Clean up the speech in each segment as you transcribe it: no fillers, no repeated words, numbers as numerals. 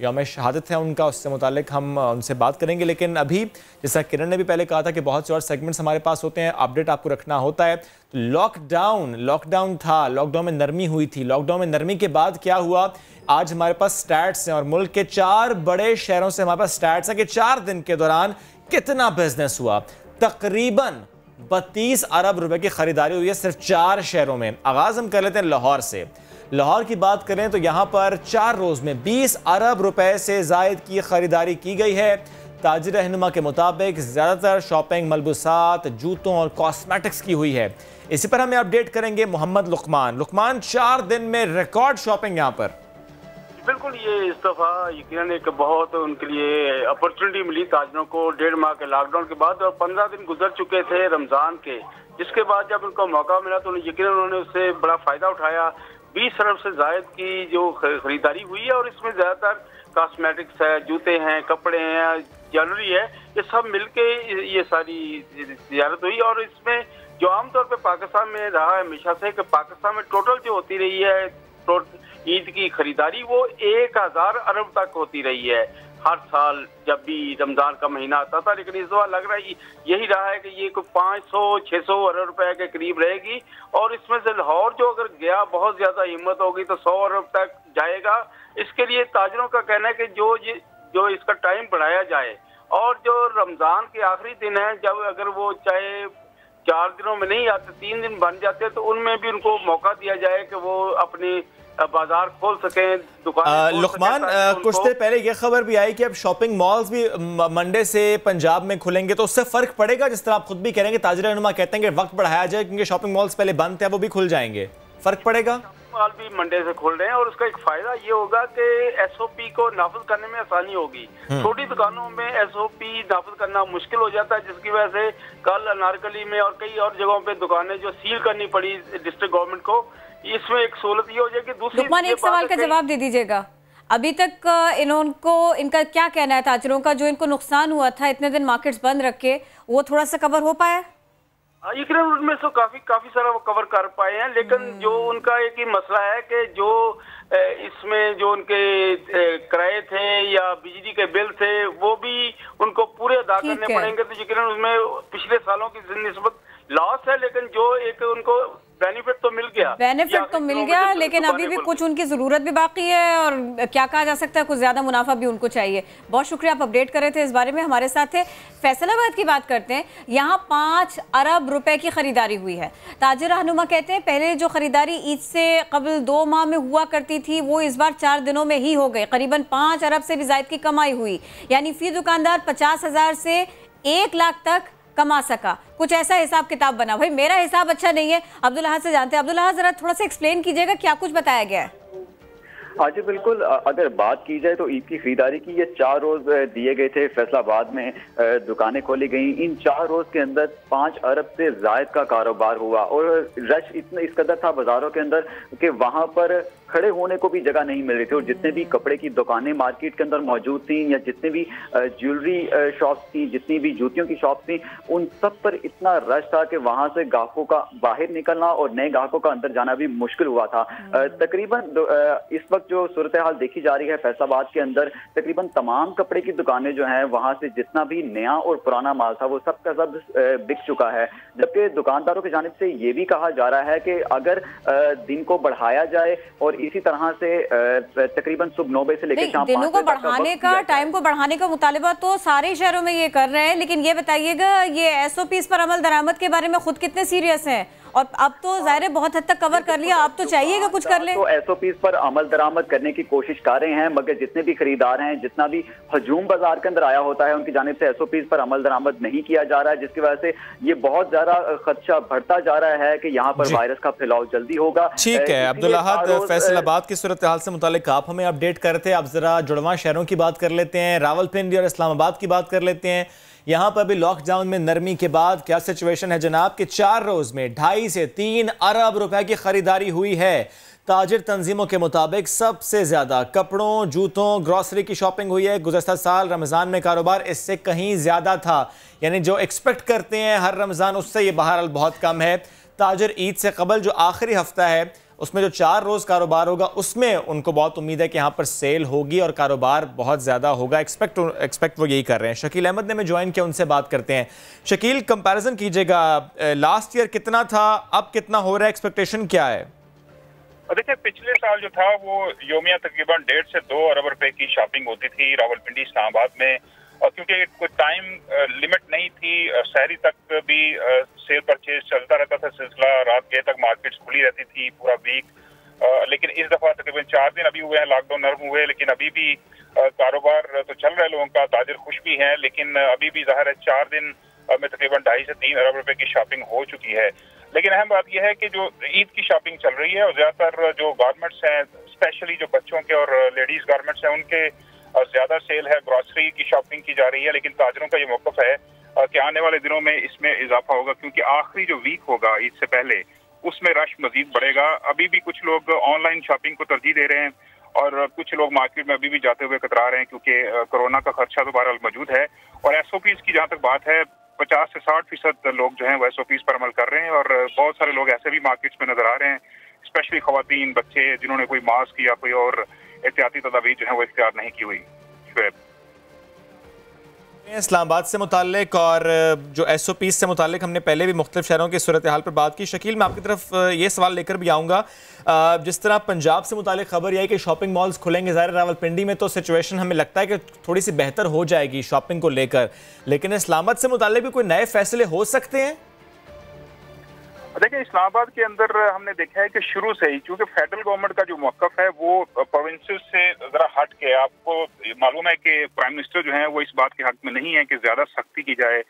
यौम शहादत है उनका, उससे मुतालिक हम उनसे बात करेंगे। लेकिन अभी जैसा किरण ने भी पहले कहा था कि बहुत से और सेगमेंट्स हमारे पास होते हैं, अपडेट आपको रखना होता है। तो लॉकडाउन था, लॉकडाउन में नरमी हुई थी। लॉकडाउन में नरमी के बाद क्या हुआ, आज हमारे पास स्टैट्स हैं और मुल्क के 4 बड़े शहरों से हमारे पास स्टैट्स हैं कि 4 दिन के दौरान कितना बिजनेस हुआ। तकरीबन 32 अरब रुपए की खरीदारी हुई है सिर्फ 4 शहरों में। आगाज हम कर लेते हैं लाहौर से। लाहौर की बात करें तो यहाँ पर 4 रोज में 20 अरब रुपए से जायद की खरीदारी की गई है। ताजिर रहनुमा के मुताबिक ज़्यादातर शॉपिंग मलबूसात, जूतों और कॉस्मेटिक्स की हुई है। इसी पर हमें अपडेट करेंगे मोहम्मद लुकमान। 4 दिन में रिकॉर्ड शॉपिंग यहाँ पर। बिल्कुल, ये इस दफा यकीनन एक बहुत उनके लिए अपॉर्चुनिटी मिली ताजिरों को 1.5 माह के लॉकडाउन के बाद, और 15 दिन गुजर चुके थे रमजान के, जिसके बाद जब उनको मौका मिला तो यकीनन उन्होंने उससे बड़ा फायदा उठाया। 20 अरब से जायद की जो खरीदारी हुई है और इसमें ज्यादातर कॉस्मेटिक्स है, जूते हैं, कपड़े हैं, ज्वेलरी है, ये सब मिलके ये सारी तिजारत हुई। और इसमें जो आमतौर पे पाकिस्तान में रहा है हमेशा से कि पाकिस्तान में टोटल जो होती रही है ईद की खरीदारी वो 1000 अरब तक होती रही है हर साल जब भी रमजान का महीना आता था। लेकिन इस बार लग रहा है यही रहा है कि ये कोई 500-600 अरब रुपए के करीब रहेगी, और इसमें से लाहौर जो अगर गया बहुत ज्यादा हिम्मत होगी तो 100 अरब तक जाएगा। इसके लिए ताजिरों का कहना है कि जो इसका टाइम बढ़ाया जाए, और जो रमजान के आखिरी दिन है जब अगर वो चाहे 4 दिनों में नहीं आते 3 दिन बन जाते तो उनमें भी उनको मौका दिया जाए कि वो अपनी बाजार खोल सकें, दुकान। लुकमान, कुछ देर पहले ये खबर भी आई कि अब शॉपिंग मॉल्स भी मंडे से पंजाब में खुलेंगे, तो उससे फर्क पड़ेगा? जिस तरह आप खुद भी कह रहे हैं कि ताजिर रहनुमा कहते हैं कि वक्त बढ़ाया जाए क्योंकि शॉपिंग मॉल्स पहले बंद थे, वो भी खुल जाएंगे, फर्क पड़ेगा? मॉल भी मंडे से खोल रहे हैं और उसका एक फायदा ये होगा कि एसओपी को नाफिज करने में आसानी होगी। छोटी दुकानों में एसओपी नाफिज करना मुश्किल हो जाता है, जिसकी वजह से कल अनारकली में और कई और जगहों पे दुकानें जो सील करनी पड़ी डिस्ट्रिक्ट गवर्नमेंट को, इसमें एक सहूलत ये हो जाएगी। दूसरी एक सवाल का जवाब दे दीजिएगा, अभी तक इनका क्या कहना है ताजिरों का, जो इनको नुकसान हुआ था इतने दिन मार्केट्स बंद रखे, वो थोड़ा सा कवर हो पाया? यकीनन उनमें से काफी सारा वो कवर कर पाए हैं, लेकिन जो उनका एक ही मसला है कि जो इसमें जो उनके किराए थे या बिजली के बिल थे वो भी उनको पूरे अदा करने पड़ेंगे। तो यकीनन उसमें पिछले सालों की निस्बत लॉस है, लेकिन जो एक उनको बेनिफिट तो मिल गया, लेकिन अभी भी कुछ उनकी जरूरत भी बाकी है, और क्या कहा जा सकता है कुछ ज्यादा मुनाफा भी उनको चाहिए। बहुत शुक्रिया, आप अपडेट कर रहे थे इस बारे में। हमारे साथ थे फैसलाबाद की बात करते हैं। यहाँ 5 अरब रुपए की खरीदारी हुई है। ताजिर रहनुमा कहते हैं पहले जो खरीदारी ईद से कबल 2 माह में हुआ करती थी वो इस बार 4 दिनों में ही हो गई। करीबन 5 अरब से भी ज्यादा की कमाई हुई, यानी फी दुकानदार 50,000 से 1 लाख तक कमा सका। कुछ ऐसा हिसाब किताब बना। भाई मेरा हिसाब अच्छा नहीं है, अब्दुल अहद से जानते हैं। अब्दुल अहद, जरा थोड़ा सा एक्सप्लेन कीजिएगा क्या कुछ बताया गया है। हाँ जी बिल्कुल, अगर बात की जाए तो ईद की खरीदारी की ये 4 रोज दिए गए थे, फैसलाबाद में दुकानें खोली गई। इन 4 रोज के अंदर 5 अरब से जायद का कारोबार हुआ, और रश इतना इस कदर था बाजारों के अंदर कि वहां पर खड़े होने को भी जगह नहीं मिल रही थी। और जितने भी कपड़े की दुकानें मार्केट के अंदर मौजूद थी, या जितने भी ज्वेलरी शॉप्स थी, जितनी भी जूतियों की शॉप्स थी, उन सब पर इतना रश था कि वहां से ग्राहकों का बाहर निकलना और नए ग्राहकों का अंदर जाना भी मुश्किल हुआ था। तकरीबन इस वक्त जो सूरत हाल देखी जा रही है फैसलाबाद के अंदर, तकरीबन तमाम कपड़े की दुकानें जो हैं वहां से जितना भी नया और पुराना माल था वो सब का सब बिक चुका है। जबकि दुकानदारों की जानिब से ये भी कहा जा रहा है कि अगर दिन को बढ़ाया जाए और इसी तरह से तकरीबन सुबह 9 बजे से लेकर शाम 5 बजे दिनों को बढ़ाने का, टाइम को बढ़ाने का मुतालिबा तो सारे शहरों में ये कर रहे हैं, लेकिन ये बताइएगा ये एसओपीज पर अमल दरामद के बारे में खुद कितने सीरियस हैं? और अब तो ज़ाहिर है बहुत हद तक कवर कर लिया, अब तो चाहिएगा कुछ कर ले। तो एसओपीज पर अमल दरामद करने की कोशिश कर रहे हैं, मगर जितने भी खरीदार हैं, जितना भी हजूम बाजार के अंदर आया होता है, उनकी जानिब से एसओपीज पर अमल दरामद नहीं किया जा रहा है, जिसकी वजह से ये बहुत ज्यादा खदशा बढ़ता जा रहा है कि यहाँ पर वायरस का फैलाव जल्दी होगा। ठीक है अब्दुल अहद, फैसलाबाद की सूरत हाल से मुतालिक आप हमें अपडेट करते हैं। अब जरा जुड़वां शहरों की बात कर लेते हैं, रावलपिंडी और इस्लामाबाद की बात कर लेते हैं। यहाँ पर भी लॉकडाउन में नरमी के बाद क्या सिचुएशन है जनाब कि 4 रोज में 2.5 से 3 अरब रुपए की खरीदारी हुई है। ताजिर तंजीमों के मुताबिक सबसे ज्यादा कपड़ों, जूतों, ग्रॉसरी की शॉपिंग हुई है। गुज़श्ता साल रमजान में कारोबार इससे कहीं ज्यादा था, यानी जो एक्सपेक्ट करते हैं हर रमजान उससे ये बहरहाल बहुत कम है। ताजिर ईद से कबल जो आखिरी हफ्ता है उसमें जो 4 रोज़ कारोबार होगा उसमें उनको बहुत उम्मीद है कि यहाँ पर सेल होगी और कारोबार बहुत ज़्यादा होगा। एक्सपेक्ट वो यही कर रहे हैं। शकील अहमद ने मैं ज्वाइन किया, उनसे बात करते हैं। शकील, कंपैरिजन कीजिएगा, लास्ट ईयर कितना था, अब कितना हो रहा है, एक्सपेक्टेशन क्या है? देखिए, पिछले साल जो था वो योमिया तकरीबन 1.5 से 2 अरब रुपए की शॉपिंग होती थी रावलपिंडी इस्लामाबाद में, और क्योंकि कोई टाइम लिमिट नहीं थी, शहरी तक भी सेल परचेज चलता रहता था सिलसिला, रात गए तक मार्केट्स खुली रहती थी पूरा वीक। लेकिन इस दफा तकरीबन 4 दिन अभी हुए हैं, लॉकडाउन नरम हुए, लेकिन अभी भी कारोबार तो चल रहा है लोगों का, ताजिर खुश भी हैं, लेकिन अभी भी ज़ाहिर है 4 दिन में तकरीबन 2.5 से 3 अरब रुपए की शॉपिंग हो चुकी है। लेकिन अहम बात यह है कि जो ईद की शॉपिंग चल रही है और ज्यादातर जो गारमेंट्स हैं, स्पेशली जो बच्चों के और लेडीज गारमेंट्स हैं, उनके ज्यादा सेल है, ग्रॉसरी की शॉपिंग की जा रही है। लेकिन ताजरों का ये मौक़िफ़ है कि आने वाले दिनों में इसमें इजाफा होगा, क्योंकि आखिरी जो वीक होगा ईद से पहले उसमें रश मजीद बढ़ेगा। अभी भी कुछ लोग ऑनलाइन शॉपिंग को तरजीह दे रहे हैं और कुछ लोग मार्केट में अभी भी जाते हुए कतरा रहे हैं, क्योंकि कोरोना का खदशा तो बहरहाल मौजूद है। और SOPs की जहाँ तक बात है, 50 से 60% लोग जो हैं वो SOPs पर अमल कर रहे हैं, और बहुत सारे लोग ऐसे भी मार्केट्स में नजर आ रहे हैं, स्पेशली खवातीन, बच्चे, जिन्होंने कोई मास्क या कोई और एहतियाती तदाबीर जो है वो इख्तियार नहीं की हुई। इस्लामाबाद से मुताल्लिक और जो SOPs से मुताल्लिक हमने पहले भी मुख्तलिफ शहरों की सूरत हाल पर बात की। शकील, मैं आपकी तरफ ये सवाल लेकर भी आऊँगा। जिस तरह पंजाब से मुताल्लिक खबर यह है कि शॉपिंग मॉल्स खुलेंगे, ज़ाहिर रावलपिंडी में तो सिचुएशन हमें लगता है कि थोड़ी सी बेहतर हो जाएगी शॉपिंग को लेकर, लेकिन इस्लामाबाद से मुताल्लिक भी कोई नए फैसले हो सकते हैं? देखिए, इस्लामाबाद के अंदर हमने देखा है कि शुरू से ही, क्योंकि फेडरल गवर्नमेंट का जो मौक़िफ़ है वो प्रोविंसेस से ज़रा हट के, आपको मालूम है कि प्राइम मिनिस्टर जो है वो इस बात के हक में नहीं है कि ज़्यादा सख्ती की जाए,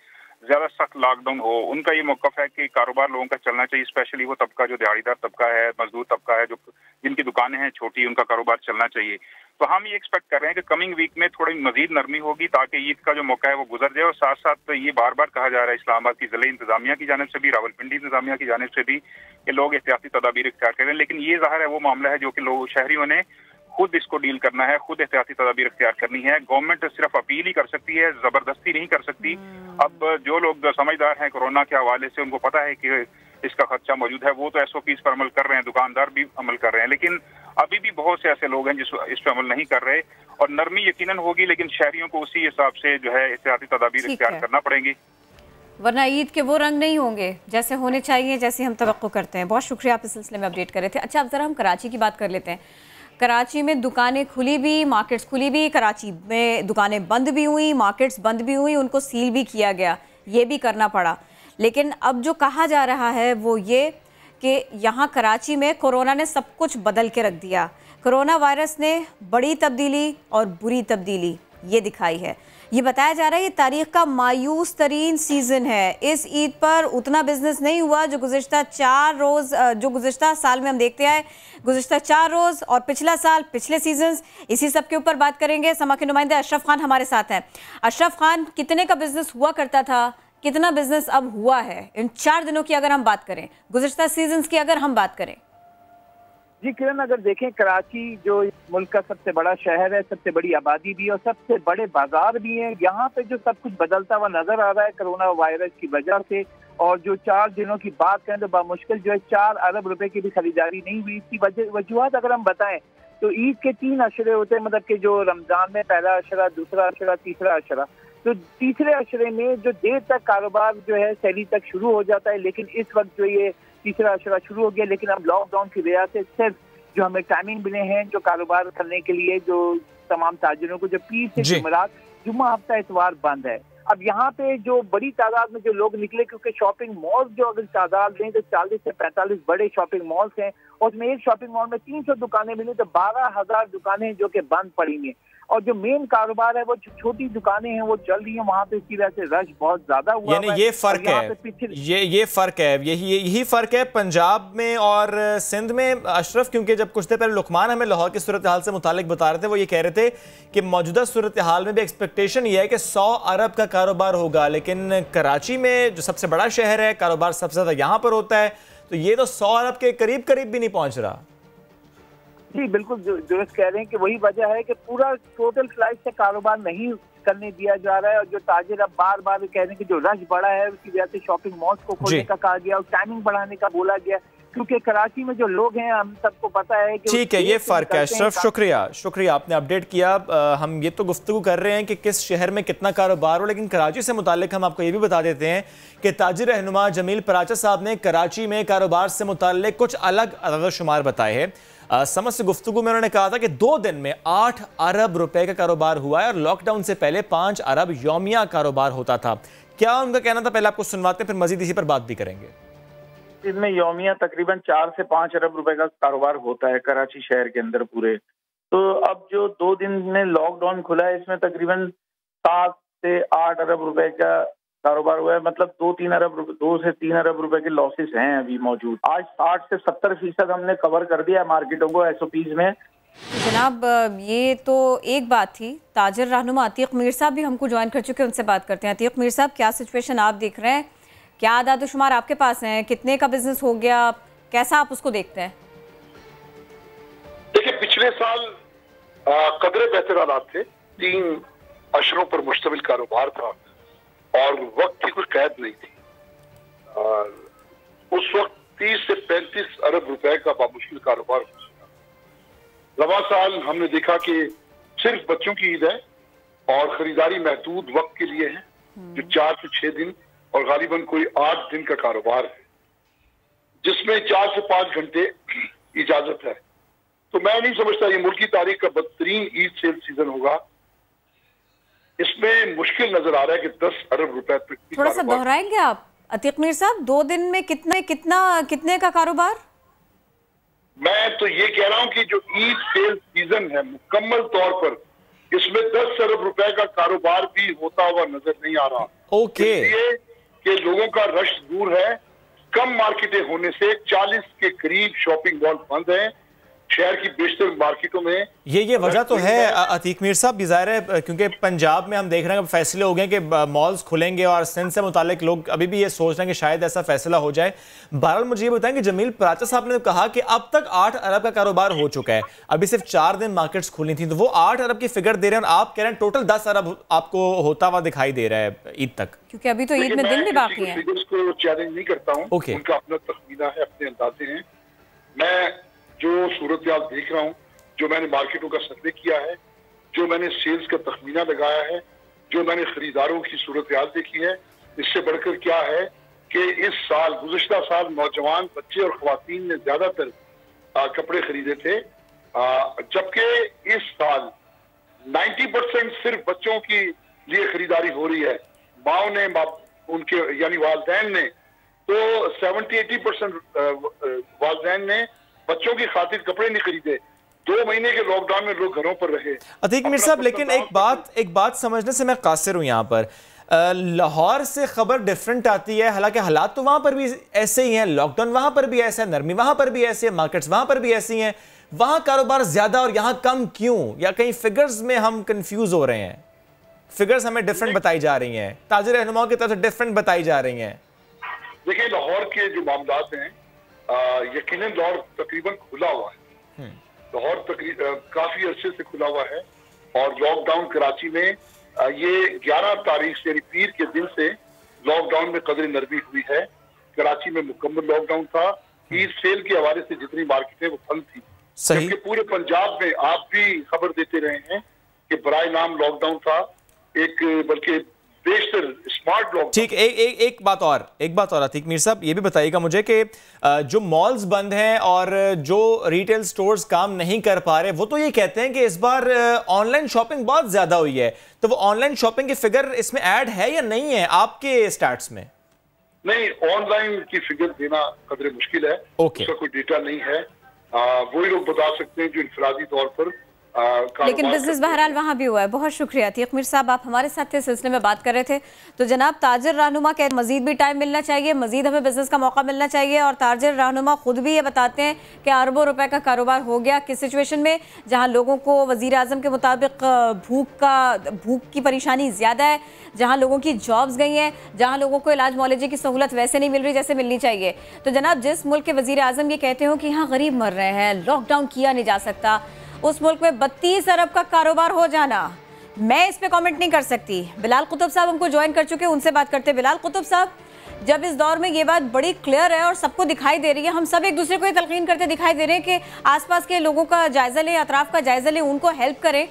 ज़्यादा सख्त लॉकडाउन हो। उनका ये मौक़िफ़ है कि कारोबार लोगों का चलना चाहिए, स्पेशली वो तबका जो दिहाड़ीदार तबका है, मजदूर तबका है, जो जिनकी दुकानें हैं छोटी, उनका कारोबार चलना चाहिए। तो हम ये एक्सपेक्ट कर रहे हैं कि कमिंग वीक में थोड़ी मजीद नरमी होगी, ताकि ईद का जो मौका है वो गुजर जाए। और साथ साथ ये बार बार कहा जा रहा है इस्लामाबाद की ज़िले इंतजामिया की जानिब से भी, रावलपिंडी इंतजामिया की जानिब से भी, कि लोग एहतियाती तदाबीर इख्तियार करें। लेकिन ये ज़ाहिर है वो मामला है जो कि लोग, शहरियों ने खुद इसको डील करना है, खुद एहतियाती तदाबीर इख्तियार करनी है। गवर्नमेंट सिर्फ अपील ही कर सकती है, जबरदस्ती नहीं कर सकती। अब जो लोग समझदार हैं कोरोना के हवाले से, उनको पता है कि इसका खदशा मौजूद है, वो तो SOPs पर अमल कर रहे हैं, दुकानदार भी अमल कर रहे हैं। लेकिन अभी भी बहुत से ऐसे लोग हैं जिस इस पर अमल नहीं कर रहे, और नरमी यकीनन होगी, लेकिन शहरियों को उसी हिसाब से जो है एहतियाती तदाबीर इख्तियार करना पड़ेंगी, वरना ईद के वो रंग नहीं होंगे जैसे होने चाहिए, जैसे हम तवक्को करते हैं। बहुत शुक्रिया, आप इस सिलसिले में अपडेट कर रहे थे। अच्छा, अब ज़रा हम कराची की बात कर लेते हैं। कराची में दुकानें खुली भी, मार्केट्स खुली भी, कराची में दुकानें बंद भी हुई, मार्केट्स बंद भी हुई, उनको सील भी किया गया, ये भी करना पड़ा। लेकिन अब जो कहा जा रहा है वो ये कि यहाँ कराची में कोरोना ने सब कुछ बदल के रख दिया। कोरोना वायरस ने बड़ी तब्दीली और बुरी तब्दीली ये दिखाई है। ये बताया जा रहा है ये तारीख का मायूस तरीन सीज़न है। इस ईद पर उतना बिजनेस नहीं हुआ जो गुज़िश्ता 4 रोज़, जो गुज़िश्ता साल में हम देखते आए, गुज़िश्ता 4 रोज़ और पिछला साल, पिछले सीजन्स। इसी सब के ऊपर बात करेंगे। समा के नुमाइंदे अशरफ खान हमारे साथ हैं। अशरफ खान, कितने का बिजनेस हुआ करता था, कितना बिजनेस अब हुआ है इन 4 दिनों की अगर हम बात करें, गुज़िश्ता सीजन्स की अगर हम बात करें? जी किरण, अगर देखें कराची जो मुल्क का सबसे बड़ा शहर है, सबसे बड़ी आबादी भी है और सबसे बड़े बाजार भी हैं, यहाँ पे जो सब कुछ बदलता हुआ नजर आ रहा है कोरोना वायरस की वजह से। और जो 4 दिनों की बात करें तो बामुश्किल जो है 4 अरब रुपए की भी खरीदारी नहीं हुई। इसकी वजूहत अगर हम बताएं तो ईद के 3 अशरे होते हैं, मतलब कि जो रमजान में पहला अशरा, दूसरा अशरा, तीसरा अशरा। तो तीसरे अशरे में जो देर तक कारोबार जो है सहरी तक शुरू हो जाता है, लेकिन इस वक्त जो ये तीसरा अशरा शुरू हो गया। लेकिन अब लॉकडाउन की वजह से सिर्फ जो हमें टाइमिंग मिले हैं जो कारोबार करने के लिए, जो तमाम ताजिरों को, जो पीर से जुमेरात, जुम्मा, हफ्ता, इतवार बंद है। अब यहाँ पे जो बड़ी तादाद में जो लोग निकले, क्योंकि शॉपिंग मॉल जो अगर तादाद लें तो 40 से 45 बड़े शॉपिंग मॉल्स हैं और उसमें एक शॉपिंग मॉल में 300 दुकानें मिली, तो 12,000 दुकानें जो कि बंद पड़ी हैं। और जो मेन कारोबार है वो छोटी दुकानें हैं वो चल रही हैं, वहाँ पे इसकी वजह से रश बहुत ज्यादा हुआ है। ये फर्क है, ये फर्क है, यही फर्क है पंजाब में और सिंध में अशरफ। क्योंकि जब कुछ देर पहले लुकमान हमें लाहौर की सूरत हाल से मुतालिक बता रहे थे, वो ये कह रहे थे कि मौजूदा सूरत हाल में भी एक्सपेक्टेशन ये है कि 100 अरब का कारोबार होगा, लेकिन कराची में जो सबसे बड़ा शहर है, कारोबार सबसे ज्यादा यहाँ पर होता है, तो ये तो 100 अरब के करीब भी नहीं पहुंच रहा। जी बिल्कुल दुरुस्त कह रहे हैं कि वही वजह है कि पूरा टोटल फ्लाइट से कारोबार नहीं करने दिया जा रहा है। और जो ताजिर अब बार बार कह रहे हैं कि जो रश बढ़ा है उसकी वजह से शॉपिंग मॉल्स को खोलने का कहा गया और टाइमिंग बढ़ाने का बोला गया, क्योंकि कराची में जो लोग हैं हम सबको पता है कि ठीक है, ये फ़र्क है। अशरफ, शुक्रिया आपने अपडेट किया। हम ये तो गुफ्तगू कर रहे हैं कि किस शहर में कितना कारोबार हो, लेकिन कराची से मुतालिक हम आपको ये भी बता देते हैं कि ताजिर रहनुमा जमील पराचा साहब ने कराची में कारोबार से मुतालिक कुछ अलग अदद शुमार बताए हैं। समझ से गुफ्तगू में उन्होंने कहा था कि 2 दिन में 8 अरब रुपए का कारोबार हुआ है और लॉकडाउन से पहले 5 अरब यौमिया कारोबार होता था। क्या उनका कहना था, पहले आपको सुनवाते हैं, फिर मजीद इसी पर बात भी करेंगे। इसमें यौमिया तकरीबन 4 से 5 अरब रुपए का कारोबार होता है कराची शहर के अंदर पूरे। तो अब जो 2 दिन में लॉकडाउन खुला है इसमें तकरीबन 7 से 8 अरब रुपए का कारोबार हुआ है, मतलब 2 से 3 अरब रुपए के लॉसेस हैं अभी मौजूद। आज 60 से 70% हमने कवर कर दिया मार्केटों को SOPs में। जनाब ये तो एक बात थी। ताजिर रहनुमा अतीक मीर साहब भी हमको ज्वाइन कर चुके हैं, उनसे बात करते हैं। अतीक मीर साहब, क्या सिचुएशन आप देख रहे हैं, क्या आदाद शुमार आपके पास हैं, कितने का बिजनेस हो गया, कैसा आप उसको देखते हैं? देखिए, पिछले साल कदरे बेहतर हालात थे, 3 अशरों पर मुश्तमिल कारोबार था और वक्त की कोई कैद नहीं थी। उस वक्त 30 से 35 अरब रुपए का बामुश्किल कारोबार हो सका। रवा साल हमने देखा कि सिर्फ बच्चों की ईद है और खरीदारी महदूद वक्त के लिए है, जो 4 से 6 दिन और गालिबन कोई 8 दिन का कारोबार है, जिसमें 4 से 5 घंटे इजाजत है। तो मैं नहीं समझता ये मुल्क की तारीख का बदतरीन ईद सेल सीजन होगा। इसमें मुश्किल नजर आ रहा है कि 10 अरब रुपए तक। थोड़ा सा दोहराएंगे आप अतीक मीर साहब, 2 दिन में कितने का कारोबार? मैं तो ये कह रहा हूँ कि जो ईद सेल सीजन है मुकम्मल तौर पर इसमें 10 अरब रुपए का कारोबार भी होता हुआ नजर नहीं आ रहा। ओके, इसलिए कि लोगों का रश दूर है, कम मार्केटें होने से 40 के करीब शॉपिंग मॉल बंद हैं शहर की बेशतर मार्केटों में। ये वजह तो है अतीक मीर साहब, ज़ाहिर है क्योंकि पंजाब में हम देख रहे हैं कि फैसले हो गए कि मॉल्स खुलेंगे और सिंध से मुतालिक लोग अभी भी ये सोच रहे हैं कि शायद ऐसा फैसला हो जाए। बहरहाल मुझे ये बताएं कि जमील पराचा साहब ने कहा कि अब तक 8 अरब का कारोबार हो चुका है, अभी सिर्फ 4 दिन मार्केट्स खुली थी, तो वो 8 अरब की फिगर दे रहे हैं और आप कह रहे हैं टोटल 10 अरब आपको होता हुआ दिखाई दे रहा है ईद तक, क्योंकि अभी तो ईद में दिन भी बाकी है। को चैलेंज नहीं करता हूँ, उनका अपना तखमीना है, अपने अंदाजे हैं। मैं जो सूरत हाल देख रहा हूँ, जो मैंने मार्केटों का सर्वे किया है, जो मैंने सेल्स का तखमीना लगाया है, जो मैंने खरीदारों की सूरत हाल देखी है, इससे बढ़कर क्या है कि इस साल गुज़िश्ता साल नौजवान बच्चे और ख्वातीन ने ज्यादातर कपड़े खरीदे थे, जबकि इस साल 90% सिर्फ बच्चों की लिए खरीदारी हो रही है। माओ ने उनके यानी वालदैन ने तो 70-80% वालदैन ने बच्चों की खातिर कपड़े नहीं खरीदे। 2 महीने के लॉकडाउन में लोग घरों पर रहे। अतीक मीर साहब, लेकिन एक बात समझने से मैं कासिर हूँ यहाँ पर। लाहौर से खबर डिफरेंट आती है, हालांकि हालात तो वहाँ पर भी ऐसे ही हैं, लॉकडाउन वहाँ पर भी ऐसा है, नरमी वहाँ पर भी ऐसी है, मार्केट्स वहाँ पर भी ऐसी हैं। वहाँ कारोबार ज्यादा और यहाँ कम क्यों, या कहीं फिगर्स में हम कंफ्यूज हो रहे हैं? फिगर्स हमें डिफरेंट बताई जा रही हैं, ताजिर रहनुमाओं की तरफ से डिफरेंट बताई जा रही हैं। देखिए, लाहौर के जो मामलात हैं, यकीनन लाहौर तकरीबन खुला हुआ है। लाहौर काफी अरसे से खुला हुआ है और लॉकडाउन कराची में ये 11 तारीख से पीर के दिन से लॉकडाउन में कदर नरमी हुई है। कराची में मुकम्मल लॉकडाउन था। ईद सेल के हवाले से जितनी मार्केटें वो बंद थी, जबकि पूरे पंजाब में आप भी खबर देते रहे हैं कि बराए नाम लॉकडाउन था, एक बल्कि बेशतर स्मार्ट लॉकडाउन। ठीक, एक बात और अतीक मीर साहब, ये भी बताइएगा मुझे कि जो मॉल्स बंद हैं और जो रिटेल स्टोर्स काम नहीं कर पा रहे, वो तो ये कहते हैं कि इस बार ऑनलाइन शॉपिंग बहुत ज्यादा हुई है, तो वो ऑनलाइन शॉपिंग की फिगर इसमें ऐड है या नहीं है आपके स्टैट्स में? नहीं, ऑनलाइन की फिगर देना कदरे मुश्किल है। उसका कोई डेटा नहीं है। वही लोग बता सकते हैं जो इनफरादी तौर पर लेकिन बिजनेस बहरहाल वहाँ भी हुआ है। बहुत शुक्रिया अतीक मीर साहब, आप हमारे साथ इस सिलसिले में बात कर रहे थे। तो जनाब ताजिर रहनुमा के मजीद भी टाइम मिलना चाहिए, मजीद हमें बिजनेस का मौका मिलना चाहिए, और ताजिर रहनुमा खुद भी ये बताते हैं कि अरबों रुपए का कारोबार हो गया किस सिचुएशन में, जहाँ लोगों को वज़ीर आज़म के मुताबिक भूख की परेशानी ज़्यादा है, जहाँ लोगों की जॉब्स गई हैं, जहाँ लोगों को इलाज मुआलजे की सहूलत वैसे नहीं मिल रही जैसे मिलनी चाहिए। तो जनाब, जिस मुल्क के वज़ीर आज़म ये कहते हो कि यहाँ गरीब मर रहे हैं, लॉकडाउन किया नहीं जा सकता, उस मुल्क में 32 अरब का कारोबार हो जाना, मैं इस पे कमेंट नहीं कर सकती। बिलाल कुतुब साहब हमको ज्वाइन कर चुके हैं, उनसे बात करते हैं। बिलाल कुतुब साहब, جب اس دور میں یہ بات بڑی کلیئر ہے اور سب کو دکھائی دے رہی ہے, ہم سب ایک دوسرے کو یہ تلقین کرتے دکھائی دے رہے ہیں کہ آس پاس کے لوگوں کا جائزہ لیں, اطراف کا جائزہ لیں, ان کو ہیلپ کریں,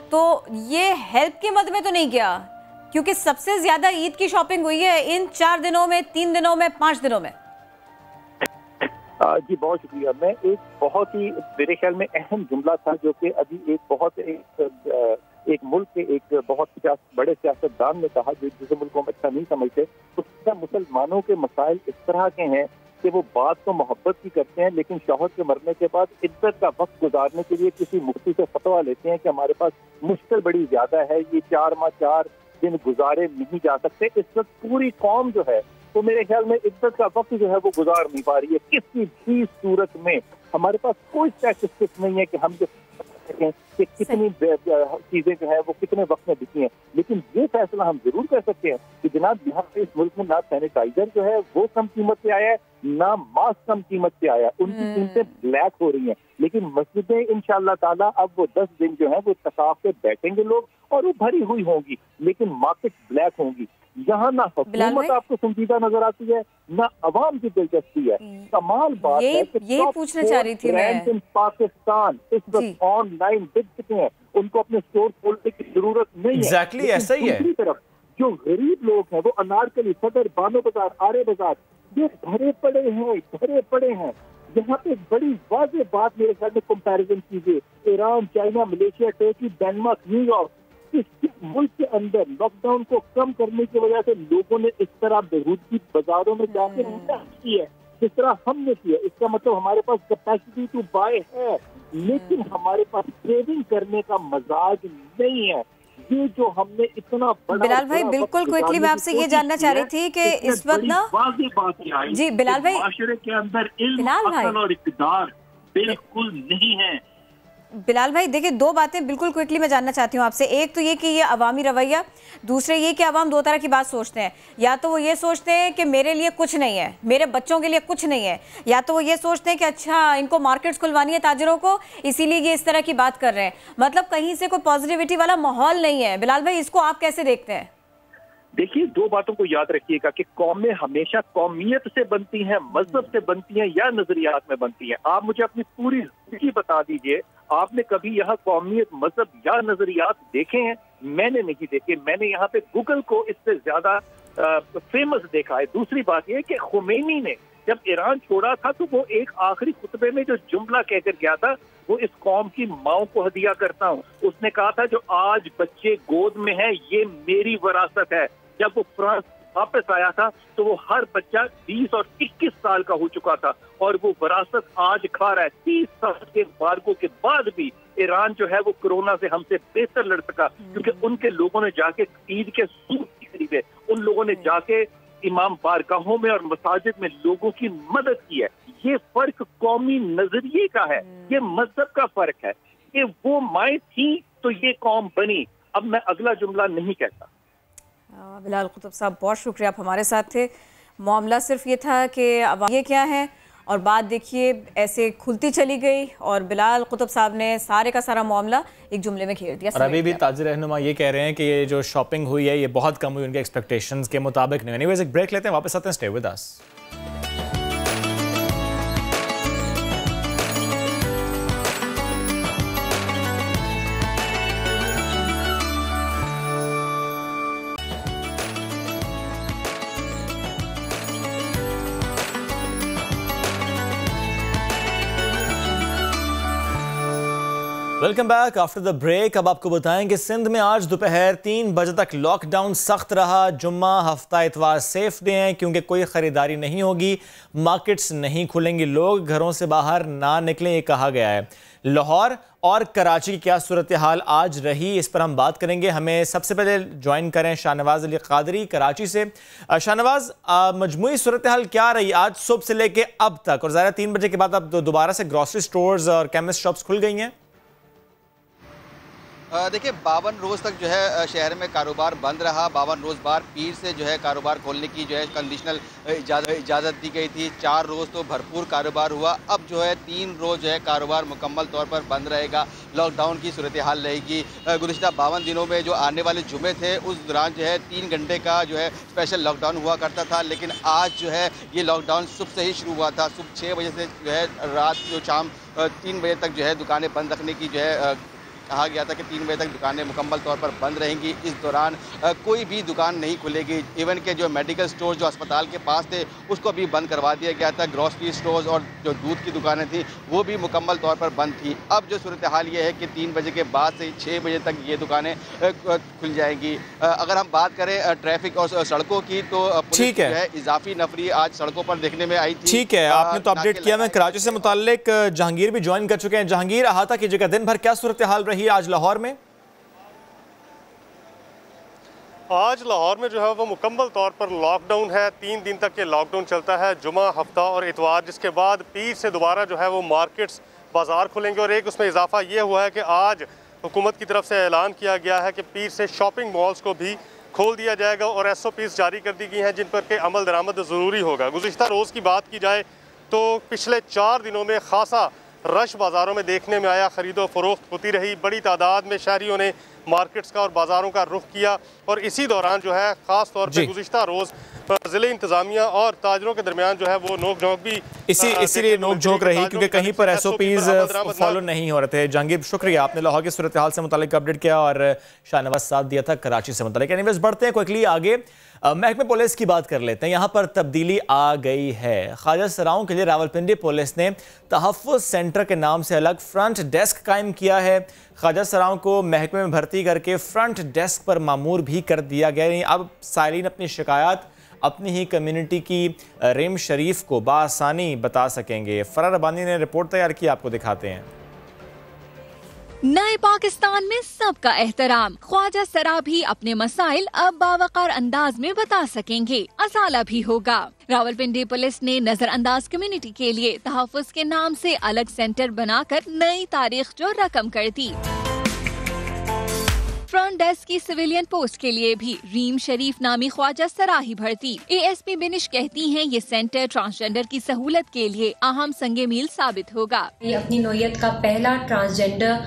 تو یہ ہیلپ کے مد میں تو نہیں گیا, کیونکہ سب سے زیادہ عید کی شاپنگ ہوئی ہے ان 4 دنوں میں, 3 دنوں میں, 5 دنوں میں. جی بہت شکریہ. میں ایک بہت ہی میرے خیال میں اہم جملہ تھا جو کہ ابھی ایک ملک کے ایک بہت بڑے سیاستدان نے کہا, جو جسے ملک کو ہم اچھا نہیں سمجھتے, اس کا مسلمانوں کے مسائل اس طرح کے ہیں کہ وہ بات تو محبت کی کرتے ہیں, لیکن شوہر کے مرنے کے بعد عزت کا وقت گزارنے کے لیے کسی مفتی سے فتویٰ لیتے ہیں کہ ہمارے پاس مشکل بڑی زیادہ ہے, یہ 4 ماہ 4 دن گزارے نہیں جا سکتے. اس وقت پوری قوم جو ہے تو میرے خیال میں عزت کا وقت جو ہے وہ گزار نہیں پا رہی ہے کسی بھی صورت میں. ہمارے پاس کوئی اسٹیٹسٹکس نہیں ہے کہ ہم جو کہ کتنی چیزیں جو ہیں وہ کتنے وقت میں بکی ہیں, لیکن یہ فیصلہ ہم ضرور کر سکتے ہیں کہ جناب یہاں پہ اس ملک میں نہ سینیٹائزر جو ہے وہ کم قیمت پہ آیا ہے, نہ ماسک کم قیمت پہ آیا, ان کی قیمتیں بلیک ہو رہی ہیں, لیکن مسجدیں انشاءاللہ تعالیٰ اب وہ 10 دن جو ہیں وہ اتفاق سے بیٹھیں گے لوگ اور وہ بھری ہوئی ہوں گی, لیکن مارکیٹ بلیک ہوں گی. یہاں نہ حکومت آپ کو سنجیدہ نظر آتی ہے, نہ عوام کی دلچسپی ہے. کمال بات ہے کہ یہی پوچھنا چاہ رہی تھی میں, پاکستان اس وقت آن لائن بک چکے ہیں, ان کو اپنے اسٹور کھولنے کی ضرورت نہیں ہے. ایگزیکٹلی ایسا ہی ہے. دوسری طرف جو غریب لوگ ہیں وہ انارکلی, صدر, بانو بازار, آرے بازار, یہ بھرے پڑے ہیں. یہاں پہ بڑی واضح بات میرے خیال میں کمپیریزن کیجیے, Iran, China, Malaysia, Turkey, Denmark, New York ملک کے اندر لاک ڈاؤن کو کم کرنے کی وجہ سے لوگوں نے اس طرح بےہودگی بازاروں میں جا کے کی ہے جس طرح ہم نے کیا. اس کا مطلب ہمارے پاس کیپیسٹی ٹو بائی ہے, لیکن ہمارے پاس سیونگ کرنے کا مزاج نہیں ہے. یہ جو ہم نے اتنا بڑا بلال بھائی بالکل کوئکلی میں آپ سے یہ جاننا چاہ رہی تھی کہ اس وقت نا واضح بات یہ آئی جی بلال بھائی, معاشرے کے اندر علم, عقل اور اقتدار بالکل نہیں ہے. بلال بھائی دیکھیں 2 باتیں بالکل کوئکلی میں جاننا چاہتی ہوں آپ سے. ایک تو یہ کہ یہ عوامی رویہ, دوسرے یہ کہ عوام 2 طرح کی بات سوچتے ہیں. یا تو وہ یہ سوچتے ہیں کہ میرے لیے کچھ نہیں ہے, میرے بچوں کے لیے کچھ نہیں ہے, یا تو وہ یہ سوچتے ہیں کہ اچھا ان کو مارکیٹس کھلوانی ہے تاجروں کو, اسی لیے یہ اس طرح کی بات کر رہے ہیں. مطلب کہیں سے کوئی پازیٹیوٹی والا ماحول نہیں ہے. بلال بھائی اس کو آپ کیسے دیکھتے ہیں؟ دیکھیے 2 باتوں کو یاد رکھیے گا کہ قومیں ہمیشہ قومیت سے بنتی ہیں, مذہب سے بنتی ہیں یا نظریات میں بنتی ہیں. آپ مجھے اپنی پوری زندگی بتا دیجئے, آپ نے کبھی یہاں قومیت, مذہب یا نظریات دیکھے ہیں؟ میں نے نہیں دیکھے. میں نے یہاں پہ گوگل کو اس سے زیادہ فیمس دیکھا ہے. دوسری بات یہ کہ خمینی نے جب ایران چھوڑا تھا تو وہ ایک آخری خطبے میں جو جملہ کہہ کر گیا تھا وہ اس قوم کی ماؤں کو ہدیہ کرتا ہوں. اس نے کہا تھا جو آج بچے گود میں ہیں یہ میری وراثت ہے. جب وہ فرانس واپس آیا تھا تو وہ ہر بچہ 20 اور 21 سال کا ہو چکا تھا, اور وہ وراثت آج کھا رہا ہے. 30 سال کے مارکوں کے بعد بھی ایران جو ہے وہ کورونا سے ہم سے بہتر لڑ سکا, کیونکہ ان کے لوگوں نے جا کے عید کے سوق کے قریب ہے, ان لوگوں نے جا کے امام بارگاہوں میں اور مساجد میں لوگوں کی مدد کی ہے. یہ فرق قومی نظریے کا ہے, یہ مذہب کا فرق ہے. کہ وہ مائیں تھیں تو یہ قوم بنی. اب میں اگلا جملہ نہیں کہتا. بلال قطب صاحب بہت شکریہ, آپ ہمارے ساتھ تھے. معاملہ صرف یہ تھا کہ یہ کیا ہے, اور بات دیکھیے ایسے کھلتی چلی گئی, اور بلال قطب صاحب نے سارے کا سارا معاملہ ایک جملے میں گھیر دیا. اور ابھی بھی تاجر رہنما یہ کہہ رہے ہیں کہ یہ جو شاپنگ ہوئی ہے یہ بہت کم ہوئی, ان کے ایکسپیکٹیشنز کے مطابق نہیں. اینی ویز ایک بریک لیتے ہیں, واپس آتے ہیں. Stay with us. Welcome back after the break. اب آپ کو بتائیں کہ سندھ میں آج دوپہر 3 بجے تک لاک ڈاؤن سخت رہا. جمعہ, ہفتہ اتوار سیف ڈے ہیں کیونکہ کوئی خریداری نہیں ہوگی, مارکیٹس نہیں کھلیں گی, لوگ گھروں سے باہر نہ نکلیں, یہ کہا گیا ہے. لاہور اور کراچی کی کیا صورتحال آج رہی, اس پر ہم بات کریں گے. ہمیں سب سے پہلے جوائن کریں شاہ نواز علی قادری کراچی سے. شاہ نواز, مجموعی صورتحال کیا رہی آج صبح سے لے کے اب تک, اور ظاہر 3 بجے کے بعد اب دوبارہ سے گروسری سٹورز اور کیمسٹ شاپس کھل گئی ہیں؟ देखिए 52 रोज़ तक जो है शहर में कारोबार बंद रहा। 52 रोज़ बाद पीर से जो है कारोबार खोलने की जो है कंडीशनल इजाज़त दी गई थी। 4 रोज़ तो भरपूर कारोबार हुआ। अब जो है 3 रोज़ जो है कारोबार मुकम्मल तौर पर बंद रहेगा। लॉकडाउन की सूरत हाल रहेगी। गुज़िश्ता 52 दिनों में जो आने वाले जुमे थे उस दौरान जो है 3 घंटे का जो है स्पेशल लॉकडाउन हुआ करता था, लेकिन आज जो है ये लॉकडाउन सुबह से ही शुरू हुआ था। सुबह 6 बजे से जो है रात जो शाम 3 बजे तक जो है दुकानें बंद रखने की जो है कहा गया था कि 3 बजे तक दुकानें मुकम्मल तौर पर बंद रहेंगी। इस दौरान कोई भी दुकान नहीं खुलेगी। इवन के जो मेडिकल स्टोर जो अस्पताल के पास थे उसको भी बंद करवा दिया गया था। ग्रॉसरी स्टोर्स और जो दूध की दुकानें थी वो भी मुकम्मल तौर पर बंद थी। अब जो सूरत हाल ये है कि 3 बजे के बाद से 6 बजे तक ये दुकानें खुल जाएंगी। अगर हम बात करें ट्रैफिक और सड़कों की तो पुलिस जो है इजाफी नफरी आज सड़कों पर देखने में आई थी। ठीक है, आपने तो अपडेट किया। मैं कराची से मुताल्लिक जहांगीर भी ज्वाइन कर चुके हैं। जहांगीर, अहाता कीजिएगा, दिन भर क्या सूरत हाल रही आज लाहौर में? आज लाहौर में जो है वो मुकम्मल तौर पर लॉकडाउन है। 3 दिन तक ये लॉकडाउन चलता है, जुमा, हफ्ता और इतवार, जिसके बाद पीर से दोबारा जो है वो मार्केट्स, बाज़ार खुलेंगे। और एक उसमें इजाफा ये हुआ है कि आज हुकूमत की तरफ से ऐलान किया गया है कि पीर से शॉपिंग मॉल्स को भी खोल दिया जाएगा और SOPs जारी कर दी गई हैं जिन पर के अमल दरामद ज़रूरी होगा। गुज़िश्ता रोज़ की बात की जाए तो पिछले 4 दिनों में खासा रश बाज़ारों में देखने में आया। ख़रीदो फरोख्त होती रही। बड़ी तादाद में शहरियों ने मार्केट्स का और बाज़ारों का रुख किया और इसी दौरान जो है ख़ास तौर पर गुज़िश्ता रोज़ ज़िले इंतज़ामिया और ताजरों के दरमियान जो है वो नोक झोंक भी इसीलिए नोक झोंक रही क्योंकि कहीं पर SOPs फॉलो नहीं हो रहे थे। जहांगीर, शुक्रिया, आपने लाहौर की सूरत हाल से मुतालिक अपडेट किया और शाहनवाज साथ दिया था कराची से मुतालिक। एनीवेज बढ़ते हैं क्विकली आगे। महकमे पुलिस की बात कर लेते हैं। यहाँ पर तब्दीली आ गई है। ख्वाजा सराओं के लिए रावलपिंडी पुलिस ने तहफ़्फ़ुज़ सेंटर के नाम से अलग फ्रंट डेस्क कायम किया है। ख्वाजा सराओं को महकमे में भर्ती करके फ्रंट डेस्क पर मामूर भी कर दिया गया। अब साइलिन अपनी शिकायत अपनी ही कम्युनिटी की रेम शरीफ को बासानी बता सकेंगे। फरार रबानी ने रिपोर्ट तैयार की, आपको दिखाते हैं। नए पाकिस्तान में सबका एहतराम। ख्वाजा सरा भी अपने मसाइल अब बावकार अंदाज में बता सकेंगे। असाला भी होगा। रावलपिंडी पुलिस ने नजरअंदाज कम्युनिटी के लिए तहफ़्फ़ुज़ के नाम से अलग सेंटर बनाकर नई तारीख जो रकम कर दी। फ्रंट डेस्क की सिविलियन पोस्ट के लिए भी रीम शरीफ नामी ख्वाजा सराही भर्ती। ASP बिनिश कहती हैं ये सेंटर ट्रांसजेंडर की सहूलत के लिए अहम संगे मील साबित होगा। ये अपनी नौयत का पहला ट्रांसजेंडर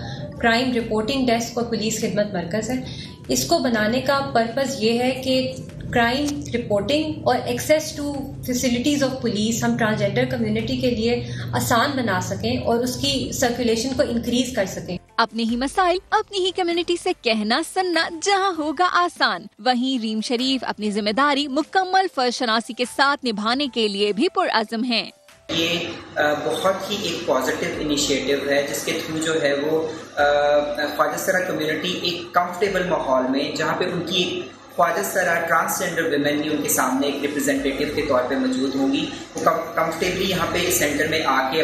क्राइम रिपोर्टिंग डेस्क और पुलिस खिदमत मरकज है। इसको बनाने का पर्पस ये है कि क्राइम रिपोर्टिंग और access to facilities of police हम ट्रांसजेंडर कम्युनिटी के लिए आसान बना सकें और उसकी सर्कुलेशन को इंक्रीज कर सकें। अपने ही मसाइल अपनी ही कम्युनिटी से कहना सुनना जहां होगा आसान। वहीं रीम शरीफ अपनी जिम्मेदारी मुकम्मल फर्शनासी के साथ निभाने के लिए भी पुरअज़्म हैं। ये बहुत ही एक पॉजिटिव इनिशिएटिव है जिसके थ्रू जो है वो ख्वाजा सरा कम्युनिटी एक कंफर्टेबल माहौल में, जहाँ पे उनकी ख्वाजा सरा ट्रांसजेंडर विमेन भी उनके सामने एक रिप्रेजेंटेटिव के तौर पे मौजूद होंगी। वो कंफर्टेबली यहाँ पे सेंटर में आके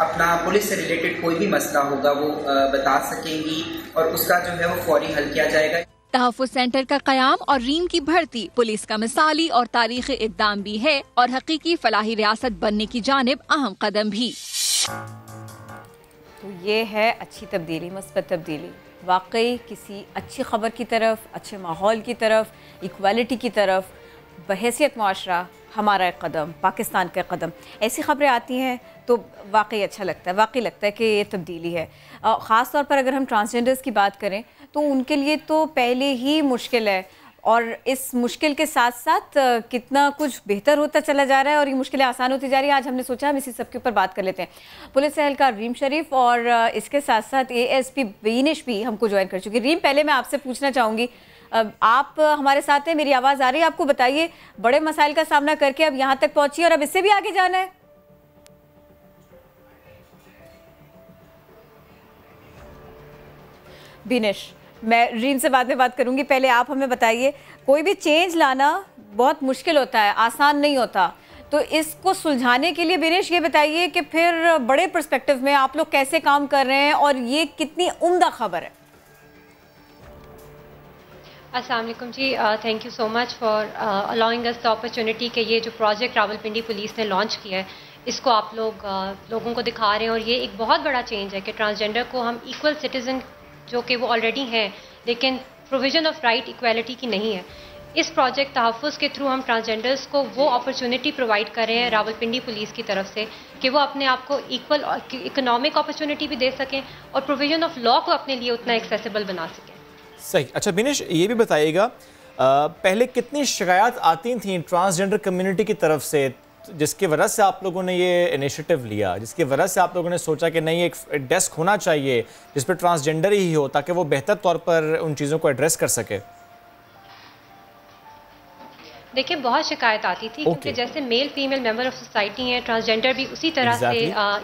अपना पुलिस से रिलेटेड कोई भी मसला होगा वो बता सकेंगी और उसका जो है वो फौरी हल किया जाएगा। तहफ़्फ़ुज़ सेंटर का क़याम और रीम की भर्ती पुलिस का मिसाली और तारीख़ी इक़दाम भी है और हकीकी फलाही रियासत बनने की जानिब अहम कदम भी। तो ये है अच्छी तब्दीली, मुस्बत तब्दीली। वाकई किसी अच्छी खबर की तरफ, अच्छे माहौल की तरफ, इक्वालिटी की तरफ बहैसियत मुआशरा हमारा एक कदम, पाकिस्तान का कदम। ऐसी खबरें आती हैं तो वाकई अच्छा लगता है, वाकई लगता है कि ये तब्दीली है। ख़ास तौर पर अगर हम ट्रांसजेंडर्स की बात करें तो उनके लिए तो पहले ही मुश्किल है और इस मुश्किल के साथ साथ कितना कुछ बेहतर होता चला जा रहा है और ये मुश्किलें आसान होती जा रही है। आज हमने सोचा हम इसी सब के ऊपर बात कर लेते हैं। पुलिस एहलकार रीम शरीफ और इसके साथ साथ ASP बीनिश भी हमको ज्वाइन कर चुकी। रीम, पहले मैं आपसे पूछना चाहूँगी, आप हमारे साथ हैं, मेरी आवाज़ आ रही है आपको? बताइए, बड़े मसाइल का सामना करके अब यहाँ तक पहुँची और अब इससे भी आगे जाना है। बीनिश, मैं रीम से बाद में बात करूंगी, पहले आप हमें बताइए, कोई भी चेंज लाना बहुत मुश्किल होता है, आसान नहीं होता, तो इसको सुलझाने के लिए बीनिश ये बताइए कि फिर बड़े पर्सपेक्टिव में आप लोग कैसे काम कर रहे हैं और ये कितनी उम्दा खबर है? अस्सलाम वालेकुम जी, thank you so much for allowing us the opportunity कि ये जो प्रोजेक्ट रावलपिंडी पुलिस ने लॉन्च किया है इसको आप लोगों को दिखा रहे हैं और ये एक बहुत बड़ा चेंज है कि ट्रांसजेंडर को हम इक्वल सिटीज़न जो कि वो ऑलरेडी हैं, लेकिन प्रोविजन ऑफ राइट इक्वालिटी की नहीं है। इस प्रोजेक्ट तहफ़्फ़ुज़ के थ्रू हम ट्रांसजेंडर्स को वो अपॉर्चुनिटी प्रोवाइड कर रहे हैं रावलपिंडी पुलिस की तरफ से कि वो अपने आप को इक्वल इकोनॉमिक अपॉर्चुनिटी भी दे सकें और प्रोविजन ऑफ लॉ को अपने लिए उतना एक्सेसिबल बना सकें। सही। अच्छा बिनेश, ये भी बताइएगा पहले कितनी शिकायत आती थी ट्रांसजेंडर कम्युनिटी की तरफ से, जिसकी वजह से आप लोगों ने ये इनिशिएटिव लिया, जिसकी वजह से आप लोगों ने सोचा कि नहीं एक डेस्क होना चाहिए जिस पर ट्रांसजेंडर ही हो ताकि वो बेहतर तौर पर उन चीज़ों को एड्रेस कर सके? देखिए बहुत शिकायत आती थी क्योंकि जैसे male female member of society हैं, ट्रांसजेंडर भी उसी तरह से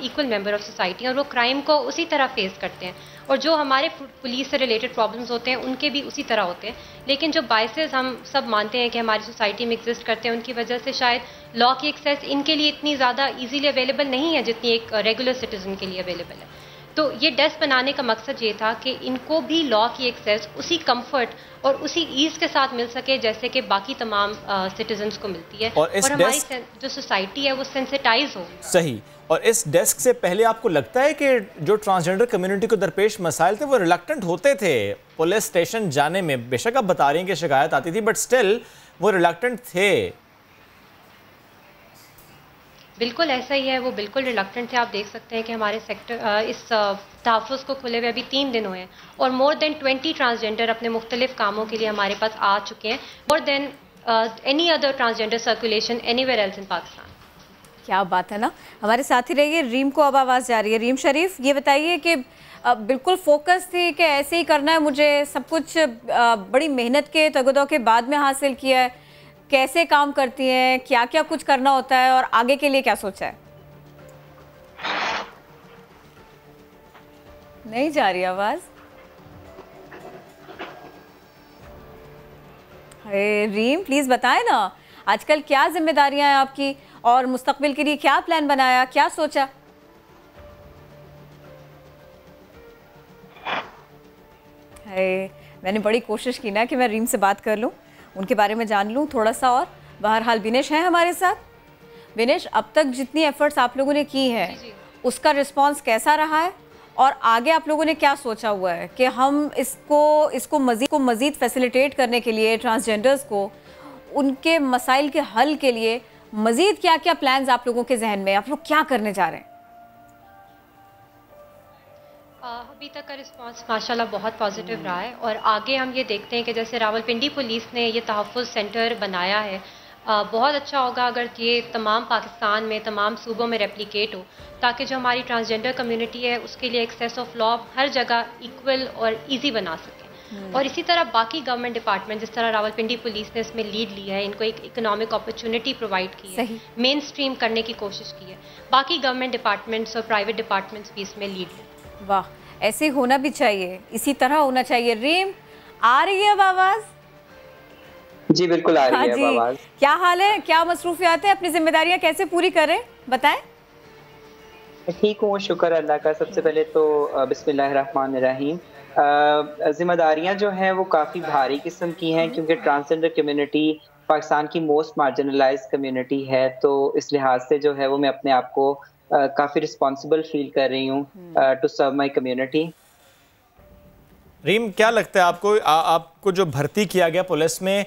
इक्वल मेंबर ऑफ सोसाइटी हैं और वो क्राइम को उसी तरह फेस करते हैं और जो हमारे पुलिस से रिलेटेड प्रॉब्लम्स होते हैं उनके भी उसी तरह होते हैं। लेकिन जो बाइसेस हम सब मानते हैं कि हमारी सोसाइटी में एग्जिस्ट करते हैं, उनकी वजह से शायद लॉ की एक्सेस इनके लिए इतनी ज़्यादा ईजीली अवेलेबल नहीं है जितनी एक रेगुलर सिटीजन के लिए अवेलेबल है। तो ये डेस्क बनाने का मकसद ये था कि इनको भी लॉ की एक्सेस उसी कंफर्ट और उसी ईज के साथ मिल सके जैसे कि बाकी तमाम सिटीजन्स को मिलती है और हमारी जो सोसाइटी है वो सेंसिटाइज हो। सही। और इस डेस्क से पहले आपको लगता है कि जो ट्रांसजेंडर कम्युनिटी को दरपेश मसाइल थे वो रिलक्टेंट होते थे पुलिस स्टेशन जाने में? बेशक आप बता रही हैं कि शिकायत आती थी बट स्टिल वो रिलक्टेंट थे। बिल्कुल ऐसा ही है, वो बिल्कुल रिलक्टेंट थे। आप देख सकते हैं कि हमारे सेक्टर इस तहफ़्फ़ुज़ को खुले हुए अभी 3 दिन हुए हैं और मोर देन 20 ट्रांसजेंडर अपने मुख्तलिफ कामों के लिए हमारे पास आ चुके हैं, more than any other transgender circulation anywhere else in Pakistan. क्या बात है ना। हमारे साथ ही रहिए, रीम को अब आवाज़ जा रही है। रीम शरीफ, ये बताइए कि बिल्कुल फोकस थी कि ऐसे ही करना है, मुझे सब कुछ बड़ी मेहनत के तगदो के बाद में हासिल किया है, कैसे काम करती हैं, क्या क्या कुछ करना होता है और आगे के लिए क्या सोचा है? नहीं जा रही आवाज। अरे रीम प्लीज बताएं ना, आजकल क्या जिम्मेदारियां हैं आपकी और मुस्तकबिल के लिए क्या प्लान बनाया, क्या सोचा? मैंने बड़ी कोशिश की ना कि मैं रीम से बात कर लूं, उनके बारे में जान लूं थोड़ा सा और। बहरहाल विनेश है हमारे साथ। विनेश, अब तक जितनी एफर्ट्स आप लोगों ने की हैं उसका रिस्पांस कैसा रहा है और आगे आप लोगों ने क्या सोचा हुआ है कि हम इसको मज़ीद फैसिलिटेट करने के लिए ट्रांसजेंडर्स को उनके मसाइल के हल के लिए मज़ीद क्या क्या प्लान्स आप लोगों के जहन में, आप लोग क्या करने जा रहे हैं? अभी तक का रिस्पांस माशाल्लाह बहुत पॉजिटिव रहा है और आगे हम ये देखते हैं कि जैसे रावलपिंडी पुलिस ने ये तहफ़्फ़ुज़ सेंटर बनाया है, बहुत अच्छा होगा अगर ये तमाम पाकिस्तान में तमाम सूबों में रेप्लिकेट हो ताकि जो हमारी ट्रांसजेंडर कम्युनिटी है उसके लिए एक्सेस ऑफ लॉ हर जगह इक्वल और इजी बना सके। और इसी तरह बाकी गवर्नमेंट डिपार्टमेंट जिस तरह रावलपिंडी पुलिस ने इसमें लीड लिया है, इनको एक इकोनॉमिक अपॉर्चुनिटी प्रोवाइड की है, मेन स्ट्रीम करने की कोशिश की है, बाकी गवर्नमेंट डिपार्टमेंट्स और प्राइवेट डिपार्टमेंट्स भी इसमें लीड लें। वाह, ऐसे होना भी चाहिए, इसी तरह होना चाहिए। रीम, आ रही है अब आवाज? जी बिल्कुल आ रही है आवाज। क्या हाल है, क्या मसरूफियात है, अपनी जिम्मेदारियां कैसे पूरी करें, बताएं। ठीक हूँ, शुक्र अल्लाह का। सबसे पहले तो बिस्मिल्लाहिर्रहमानिर्रहीम। जिम्मेदारियां जो हैं वो काफ़ी भारी किस्म की हैं क्योंकि ट्रांसजेंडर कम्युनिटी पाकिस्तान की मोस्ट मार्जिनलाइज कम्युनिटी है, तो इस लिहाज से जो है वो मैं अपने आप को काफ़ी रिस्पॉन्सिबल फील कर रही हूँ टू सर्व माई कम्युनिटी। रीम, क्या लगता है आपको आपको जो भर्ती किया गया पुलिस में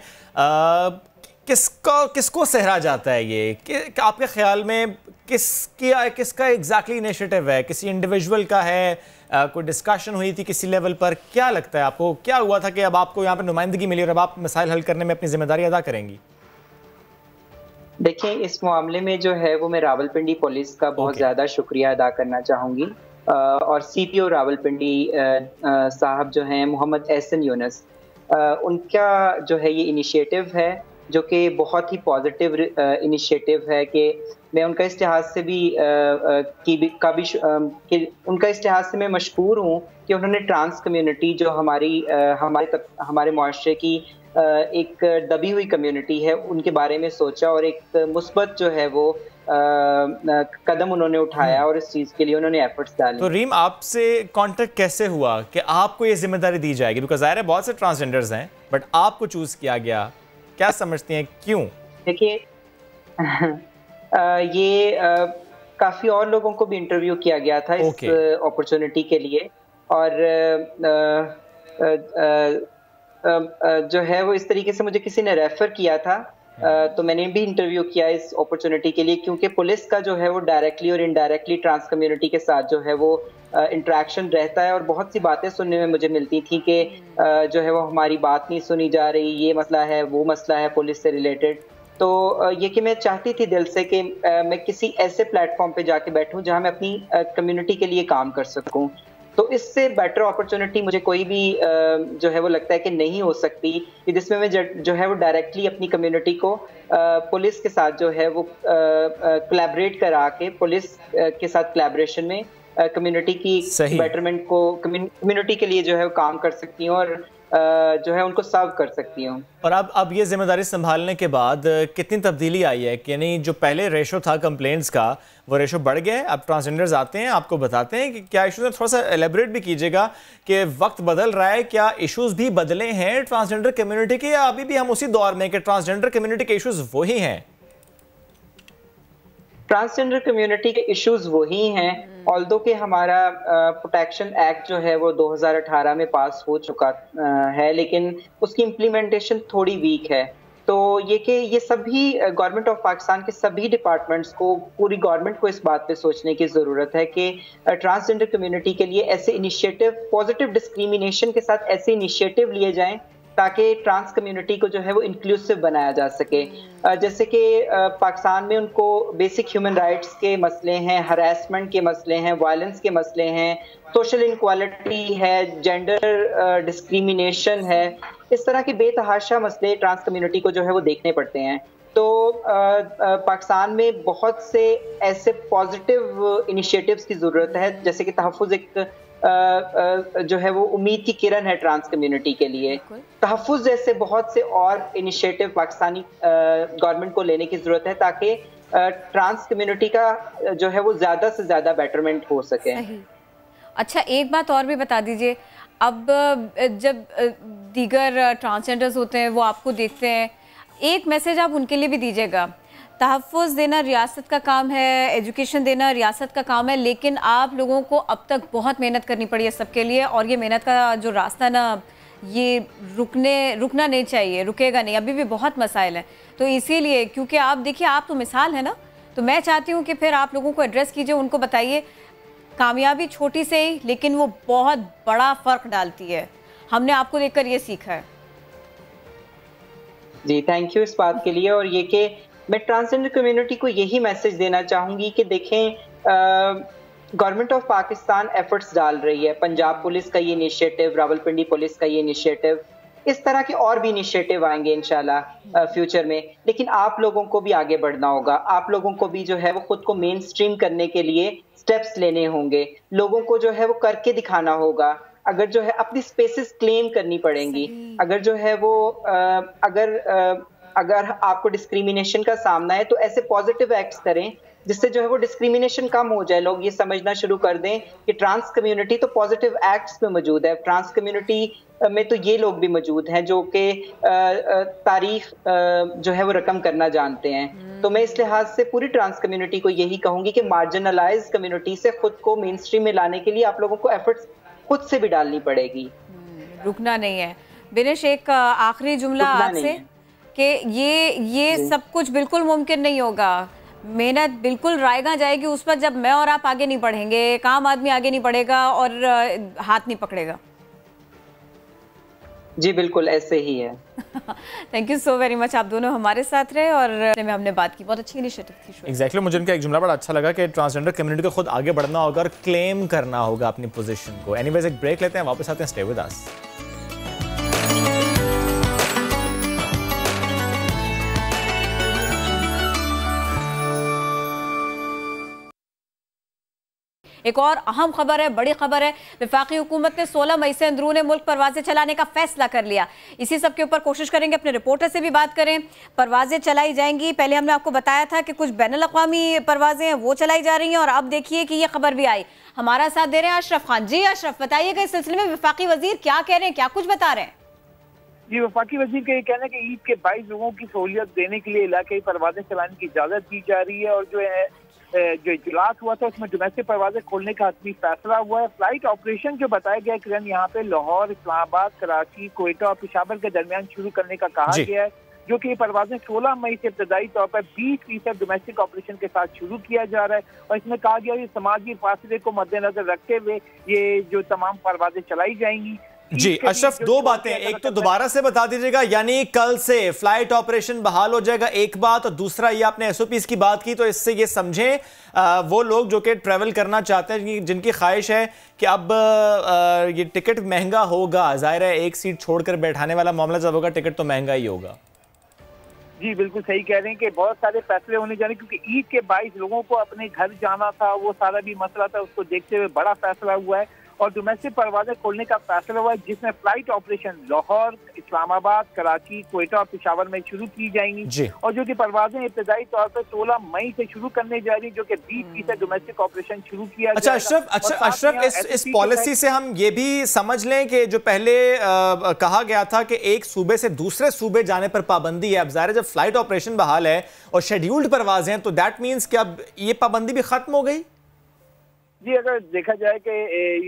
किसको सहरा जाता है ये? आपके ख्याल में किसका एग्जैक्टली इनिशिएटिव है? किसी इंडिविजुअल का है? कोई डिस्कशन हुई थी किसी लेवल पर? क्या लगता है आपको, क्या हुआ था कि अब आपको यहाँ पर नुमाइंदगी मिली और अब आप मसाइल हल करने में अपनी जिम्मेदारी अदा करेंगी? देखिए, इस मामले में जो है वो मैं रावलपिंडी पुलिस का बहुत ज़्यादा शुक्रिया अदा करना चाहूँगी और CPO रावलपिंडी साहब जो हैं मोहम्मद एहसन यूनुस, उनका जो है ये इनिशिएटिव है जो कि बहुत ही पॉजिटिव इनिशिएटिव है कि मैं उनका इस लिहाज से भी उनका इस लिहाज से मैं मशकूर हूँ कि उन्होंने ट्रांस कम्युनिटी जो हमारे मुआशरे की एक दबी हुई कम्युनिटी है उनके बारे में सोचा और एक मुस्बत जो है वो कदम उन्होंने उठाया और इस चीज़ के लिए उन्होंने एफर्ट्स डाले। तो रीम, आपसे कांटेक्ट कैसे हुआ कि आपको ये जिम्मेदारी दी जाएगी? बिकॉज ज़ाहिर है बहुत से ट्रांसजेंडर्स हैं बट आपको चूज़ किया गया, क्या समझती हैं क्यों? देखिए ये काफ़ी और लोगों को भी इंटरव्यू किया गया था इस अपॉर्चुनिटी के लिए, اور جو ہے وہ اس طریقے سے مجھے کسی نے ریفر کیا تھا، تو میں نے بھی انٹرویو کیا اس اپرچونٹی کے لیے، کیونکہ پولیس کا جو ہے وہ ڈائریکٹلی اور انڈائریکٹلی ٹرانس کمیونٹی کے ساتھ جو ہے وہ انٹریکشن رہتا ہے، اور بہت سی باتیں سننے میں مجھے ملتی تھیں کہ جو ہے وہ ہماری بات نہیں سنی جا رہی، یہ مسئلہ ہے وہ مسئلہ ہے پولیس سے ریلیٹڈ. تو یہ کہ میں چاہتی تھی دل سے کہ میں کسی ایسے پلیٹ فارم پہ جا کے بیٹھوں جہاں میں اپنی کمیونٹی کے لیے کام کر سکوں. تو اس سے بیٹر اپرچونٹی مجھے کوئی بھی جو ہے وہ لگتا ہے کہ نہیں ہو سکتی، کہ جس میں جو ہے وہ ڈائریکٹلی اپنی کمیونٹی کو پولیس کے ساتھ جو ہے وہ کلیبریٹ کرا کے، پولیس کے ساتھ کلیبریشن میں کمیونٹی کی بیٹرمنٹ کو، کمیونٹی کے لیے جو ہے وہ کام کر سکتی ہوں، اور جو ہے ان کو سرو کر سکتی ہوں. اور اب یہ ذمہ داری سنبھالنے کے بعد کتنی تبدیلی آئی ہے؟ یعنی جو پہلے ریشو تھا کمپلینٹس کا، وہ ریشو بڑھ گیا ہے؟ اب ٹرانسجنڈرز آتے ہیں، آپ کو بتاتے ہیں کہ کیا ایشوز ہیں؟ تھوڑا سا ایلیبریٹ بھی کیجیے گا کہ وقت بدل رہا ہے، کیا ایشوز بھی بدلے ہیں ٹرانسجنڈر کمیونٹی کے، یا ابھی بھی ہم اسی دور میں کہ ٹرانسجنڈر کمیونٹی کے ایشوز وہی ہیں؟ ٹرانسجنڈر کمیونٹی کے ایشوز وہی ہیں، آلدو کہ ہمارا پروٹیکشن ایکٹ جو ہے وہ 2018 میں پاس ہو چکا ہے، لیکن اس کی امپلیمنٹیشن تھوڑی ویک ہے. تو یہ کہ یہ سبھی گورنمنٹ آف پاکستان کے سبھی ڈپارٹمنٹس کو، پوری گورنمنٹ کو اس بات پہ سوچنے کی ضرورت ہے کہ ٹرانسجنڈر کمیونٹی کے لیے ایسے انیشیٹو، پازیٹیو ڈسکریمنیشن کے ساتھ ایسے انیشیٹو لیے جائیں تاکہ ٹرانس کمیونٹی کو جو ہے وہ انکلوسیو بنایا جا سکے. جیسے کہ پاکستان میں ان کو بیسک ہیومن رائٹس کے مسئلے ہیں، ہراسمنٹ کے مسئلے ہیں، وائلنس کے مسئلے ہیں، سوشل انکوالٹی ہے، جینڈر ڈسکریمنیشن ہے، اس طرح کے بے تحاشا مسئلے ٹرانس کمیونٹی کو جو ہے وہ دیکھنے پڑتے ہیں. تو پاکستان میں بہت سے ایسے پازیٹیو انیشیٹوز کی ضرورت ہے، جیسے کہ تحفظ ایک جو ہے وہ امید کی کرن ہے ٹرانس کمیونٹی کے لیے. تحفظ جیسے بہت سے اور انیشیٹو پاکستانی گورنمنٹ کو لینے کی ضرورت ہے تاکہ ٹرانس کمیونٹی کا جو ہے وہ زیادہ سے زیادہ بیٹرمنٹ ہو سکے. اچھا، ایک بات اور بھی بتا دیجئے، اب جب دیگر ٹرانسجنڈرز ہوتے ہیں وہ آپ کو دیکھتے ہیں، ایک میسیج آپ ان کے لیے بھی دیجیے گا. تحفظ دینا ریاست کا کام ہے، ایجوکیشن دینا ریاست کا کام ہے، لیکن آپ لوگوں کو اب تک بہت محنت کرنی پڑی ہے سب کے لیے، اور یہ محنت کا جو راستہ نا یہ رکنا نہیں چاہیے، رکے گا نہیں، ابھی بھی بہت مسائل ہیں. تو اسی لیے کیونکہ آپ دیکھیے آپ تو مثال ہے نا، تو میں چاہتی ہوں کہ پھر آپ لوگوں کو ایڈریس کیجئے، ان کو بتائیے کامیابی چھوٹی سے ہی لیکن وہ بہت بڑا فرق ڈالتی ہے. ہم نے آپ کو دیکھ کر یہ سیکھا ہے. جی تھینک یو اس بات کے لیے. اور یہ کہ میں ٹرانسجنڈر کمیونٹی کو یہی میسج دینا چاہوں گی کہ دیکھیں گورنمنٹ آف پاکستان ایفرٹس ڈال رہی ہے، پنجاب پولیس کا یہ انیشیٹو، راولپنڈی پولیس کا یہ انیشیٹو، اس طرح کے اور بھی انیشیٹو آئیں گے انشاءاللہ فیوچر میں. لیکن آپ لوگوں کو بھی آگے بڑھنا ہوگا، آپ لوگوں کو بھی جو ہے وہ خود کو مین سٹریم کرنے کے لیے سٹیپس لینے ہوں گے، لوگوں کو جو ہے وہ کر کے دکھانا ہوگا. اگر جو ہے اپنی سپیسز کلیم کرنی پڑیں گی، اگر جو ہے وہ اگر آپ کو ڈسکریمنیشن کا سامنا ہے تو ایسے پازیٹیو ایکٹس کریں جس سے جو ہے وہ ڈسکریمنیشن کم ہو جائے. لوگ یہ سمجھنا شروع کر دیں کہ ٹرانس کمیونٹی تو پازیٹیو ایکٹس میں موجود ہے، ٹرانس کمیونٹی میں تو یہ لوگ بھی موجود ہیں جو کہ تاریخ جو ہے وہ رقم کرنا جانتے ہیں. تو میں اس لحاظ سے پوری ٹرانس کمیونٹی کو یہی کہوں گی کہ مارجنلائز کمیونٹی سے خود کو مین سٹریم میں لانے کے لیے آپ لوگوں کو ایفرٹس خود سے بھی ڈالنی پڑے گی، رکنا نہیں ہے. بنش ایک آخری جملہ آپ سے کہ یہ سب کچھ بالکل ممکن نہیں ہوگا، محنت بالکل رائے گاں جائے گی اس پر جب میں اور آپ آگے نہیں بڑھیں گے، ایک عام آدمی آگے نہیں بڑھے گا اور ہاتھ نہیں پکڑے گا. جی بالکل ایسے ہی ہے. Thank you so very much, آپ دونوں ہمارے ساتھ رہے اور ہم نے بات کی، بہت اچھی انیشیٹو تھی. ایگزیکٹلی، مجھے ان کا ایک جملہ بڑا اچھا لگا کہ ٹرانسجنڈر کمیونٹی کو خود آگے بڑھنا ہوگا اور کلیم کرنا ہوگا اپنی پوزیشن کو. اینی ویز ایک بریک لیتے ہیں، واپس آتے ہیں، اسٹے ود اس. ایک اور اہم خبر ہے، بڑی خبر ہے، وفاقی حکومت نے 16 مئی سے اندرون ملک پروازیں چلانے کا فیصلہ کر لیا. اسی سب کے اوپر کوشش کریں گے اپنے رپورٹر سے بھی بات کریں. پروازیں چلائی جائیں گی، پہلے ہم نے آپ کو بتایا تھا کہ کچھ بین الاقوامی پروازیں ہیں وہ چلائی جا رہی ہیں، اور اب دیکھیے کہ یہ خبر بھی آئی. ہمارا ساتھ دے رہے ہیں اشرف خان. جی اشرف، بتائیے کہ اس سلسلے میں وفاقی وزیر کیا کہہ رہے ہیں، کیا کچھ بتا رہے ہیں؟ جی وفاقی وزیر کا یہ کہنا ہے کہ عید کے 22 لوگوں کی سہولیت دینے کے لیے علاقائی پروازیں چلانے کی اجازت دی جا رہی ہے، اور جو ہے जो इजलास हुआ था उसमें डोमेस्टिक परवाजें खोलने का हतमी फैसला हुआ है। फ्लाइट ऑपरेशन जो बताया गया किरण यहाँ पे लाहौर, इस्लामाबाद, कराची, कोयटा और पेशावर के दरमियान शुरू करने का कहा गया है, जो कि ये परवाजें 16 मई से इब्तदाई तौर पर 20% डोमेस्टिक ऑपरेशन के साथ शुरू किया जा रहा है। और इसमें कहा गया है समाजी फासले को मद्देनजर रखते हुए ये जो तमाम परवाजें चलाई जाएंगी। जी अशरफ, दो बातें, एक तो दोबारा से बता दीजिएगा, यानी कल से फ्लाइट ऑपरेशन बहाल हो जाएगा, एक बात, और दूसरा ये आपने एसओपीज की बात की, तो इससे ये समझें वो लोग जो कि ट्रैवल करना चाहते हैं, जिनकी ख्वाहिश है कि अब ये टिकट महंगा होगा, जाहिर है एक सीट छोड़कर बैठाने वाला मामला जब होगा टिकट तो महंगा ही होगा। जी बिल्कुल सही कह रहे हैं कि बहुत सारे फैसले होने जा रहे हैं, क्योंकि ईद के 22 लोगों को अपने घर जाना था, वो सारा भी मसला था, उसको देखते हुए बड़ा फैसला हुआ है और डोमेस्टिक परवाजें खोलने का फैसला हुआ है, जिसमें फ्लाइट ऑपरेशन लाहौर, इस्लामाबाद, कराची, कोयटा और पेशावर में शुरू की जाएंगी। और जो कि परवाजें इब्तदाई तौर पर 16 मई से शुरू करने जा रही, जो कि 20% डोमेस्टिक ऑपरेशन शुरू किया। अच्छा अशरफ, इस पॉलिसी से हम ये भी समझ लें कि जो पहले कहा गया था कि एक सूबे से दूसरे सूबे जाने पर पाबंदी है, अब ज़ाहिर है जब फ्लाइट ऑपरेशन बहाल है और शेड्यूल्ड परवाजें हैं तो दैट मीन्स कि अब ये पाबंदी भी खत्म हो गई। जी अगर देखा जाए कि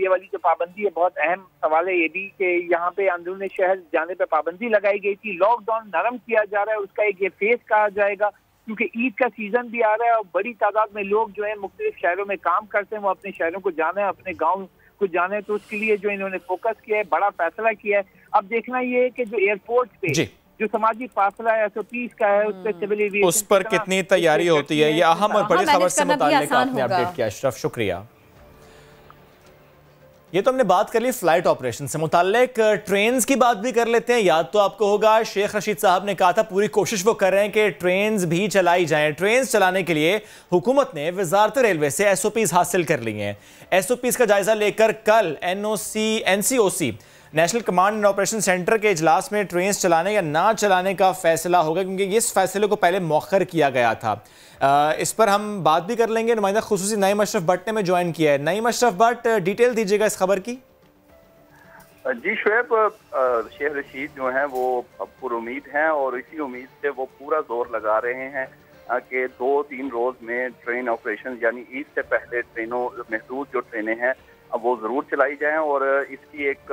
ये वाली जो पाबंदी है, बहुत अहम सवाल है ये भी कि यहाँ पे अंदरूनी शहर जाने पे पाबंदी लगाई गई थी, लॉकडाउन नरम किया जा रहा है, उसका एक ये फेज कहा जाएगा, क्योंकि ईद का सीजन भी आ रहा है और बड़ी तादाद में लोग जो है मुख्तलिफ शहरों में काम करते हैं, वो अपने शहरों को जाना है, अपने गाँव को जाना है, तो उसके लिए जो इन्होंने फोकस किया है, बड़ा फैसला किया है। अब देखना ये है कि जो एयरपोर्ट पे जो समाजी फासला है एसओपीज का है, उस पर सिविल एविएशन उस पर कितनी तैयारी होती है, ये अहम और बड़ी खबर से मुताल्लिक आपने अपडेट किया अशरफ, शुक्रिया। ये तो हमने बात कर ली फ्लाइट ऑपरेशन से मुताल्लिक, ट्रेन्स की बात भी कर लेते हैं। याद तो आपको होगा शेख रशीद साहब ने कहा था पूरी कोशिश वो कर रहे हैं कि ट्रेन्स भी चलाई जाएं। ट्रेन्स चलाने के लिए हुकूमत ने वजारत रेलवे से एसओपीज हासिल कर ली हैं। एसओपीज का जायजा लेकर कल NCOC national command and operation centre के इजलास में ट्रेन्स चलाने या ना चलाने का फैसला होगा, क्योंकि इस फैसले को पहले मौखर किया गया था। इस पर हम बात भी कर लेंगे। नुमाइंदा खुसूसी नईम अशरफ भट्ट ने में ज्वाइन किया है। नईम अशरफ भट्ट, डिटेल दीजिएगा इस खबर की। जी शुएब, शेख रशीद जो हैं वो पुरुमीद हैं और इसी उम्मीद से वो पूरा जोर लगा रहे हैं कि 2-3 रोज में ट्रेन ऑपरेशन यानी ईद से पहले ट्रेनों महदूद जो ट्रेनें हैं अब वो जरूर चलाई जाएं, और इसकी एक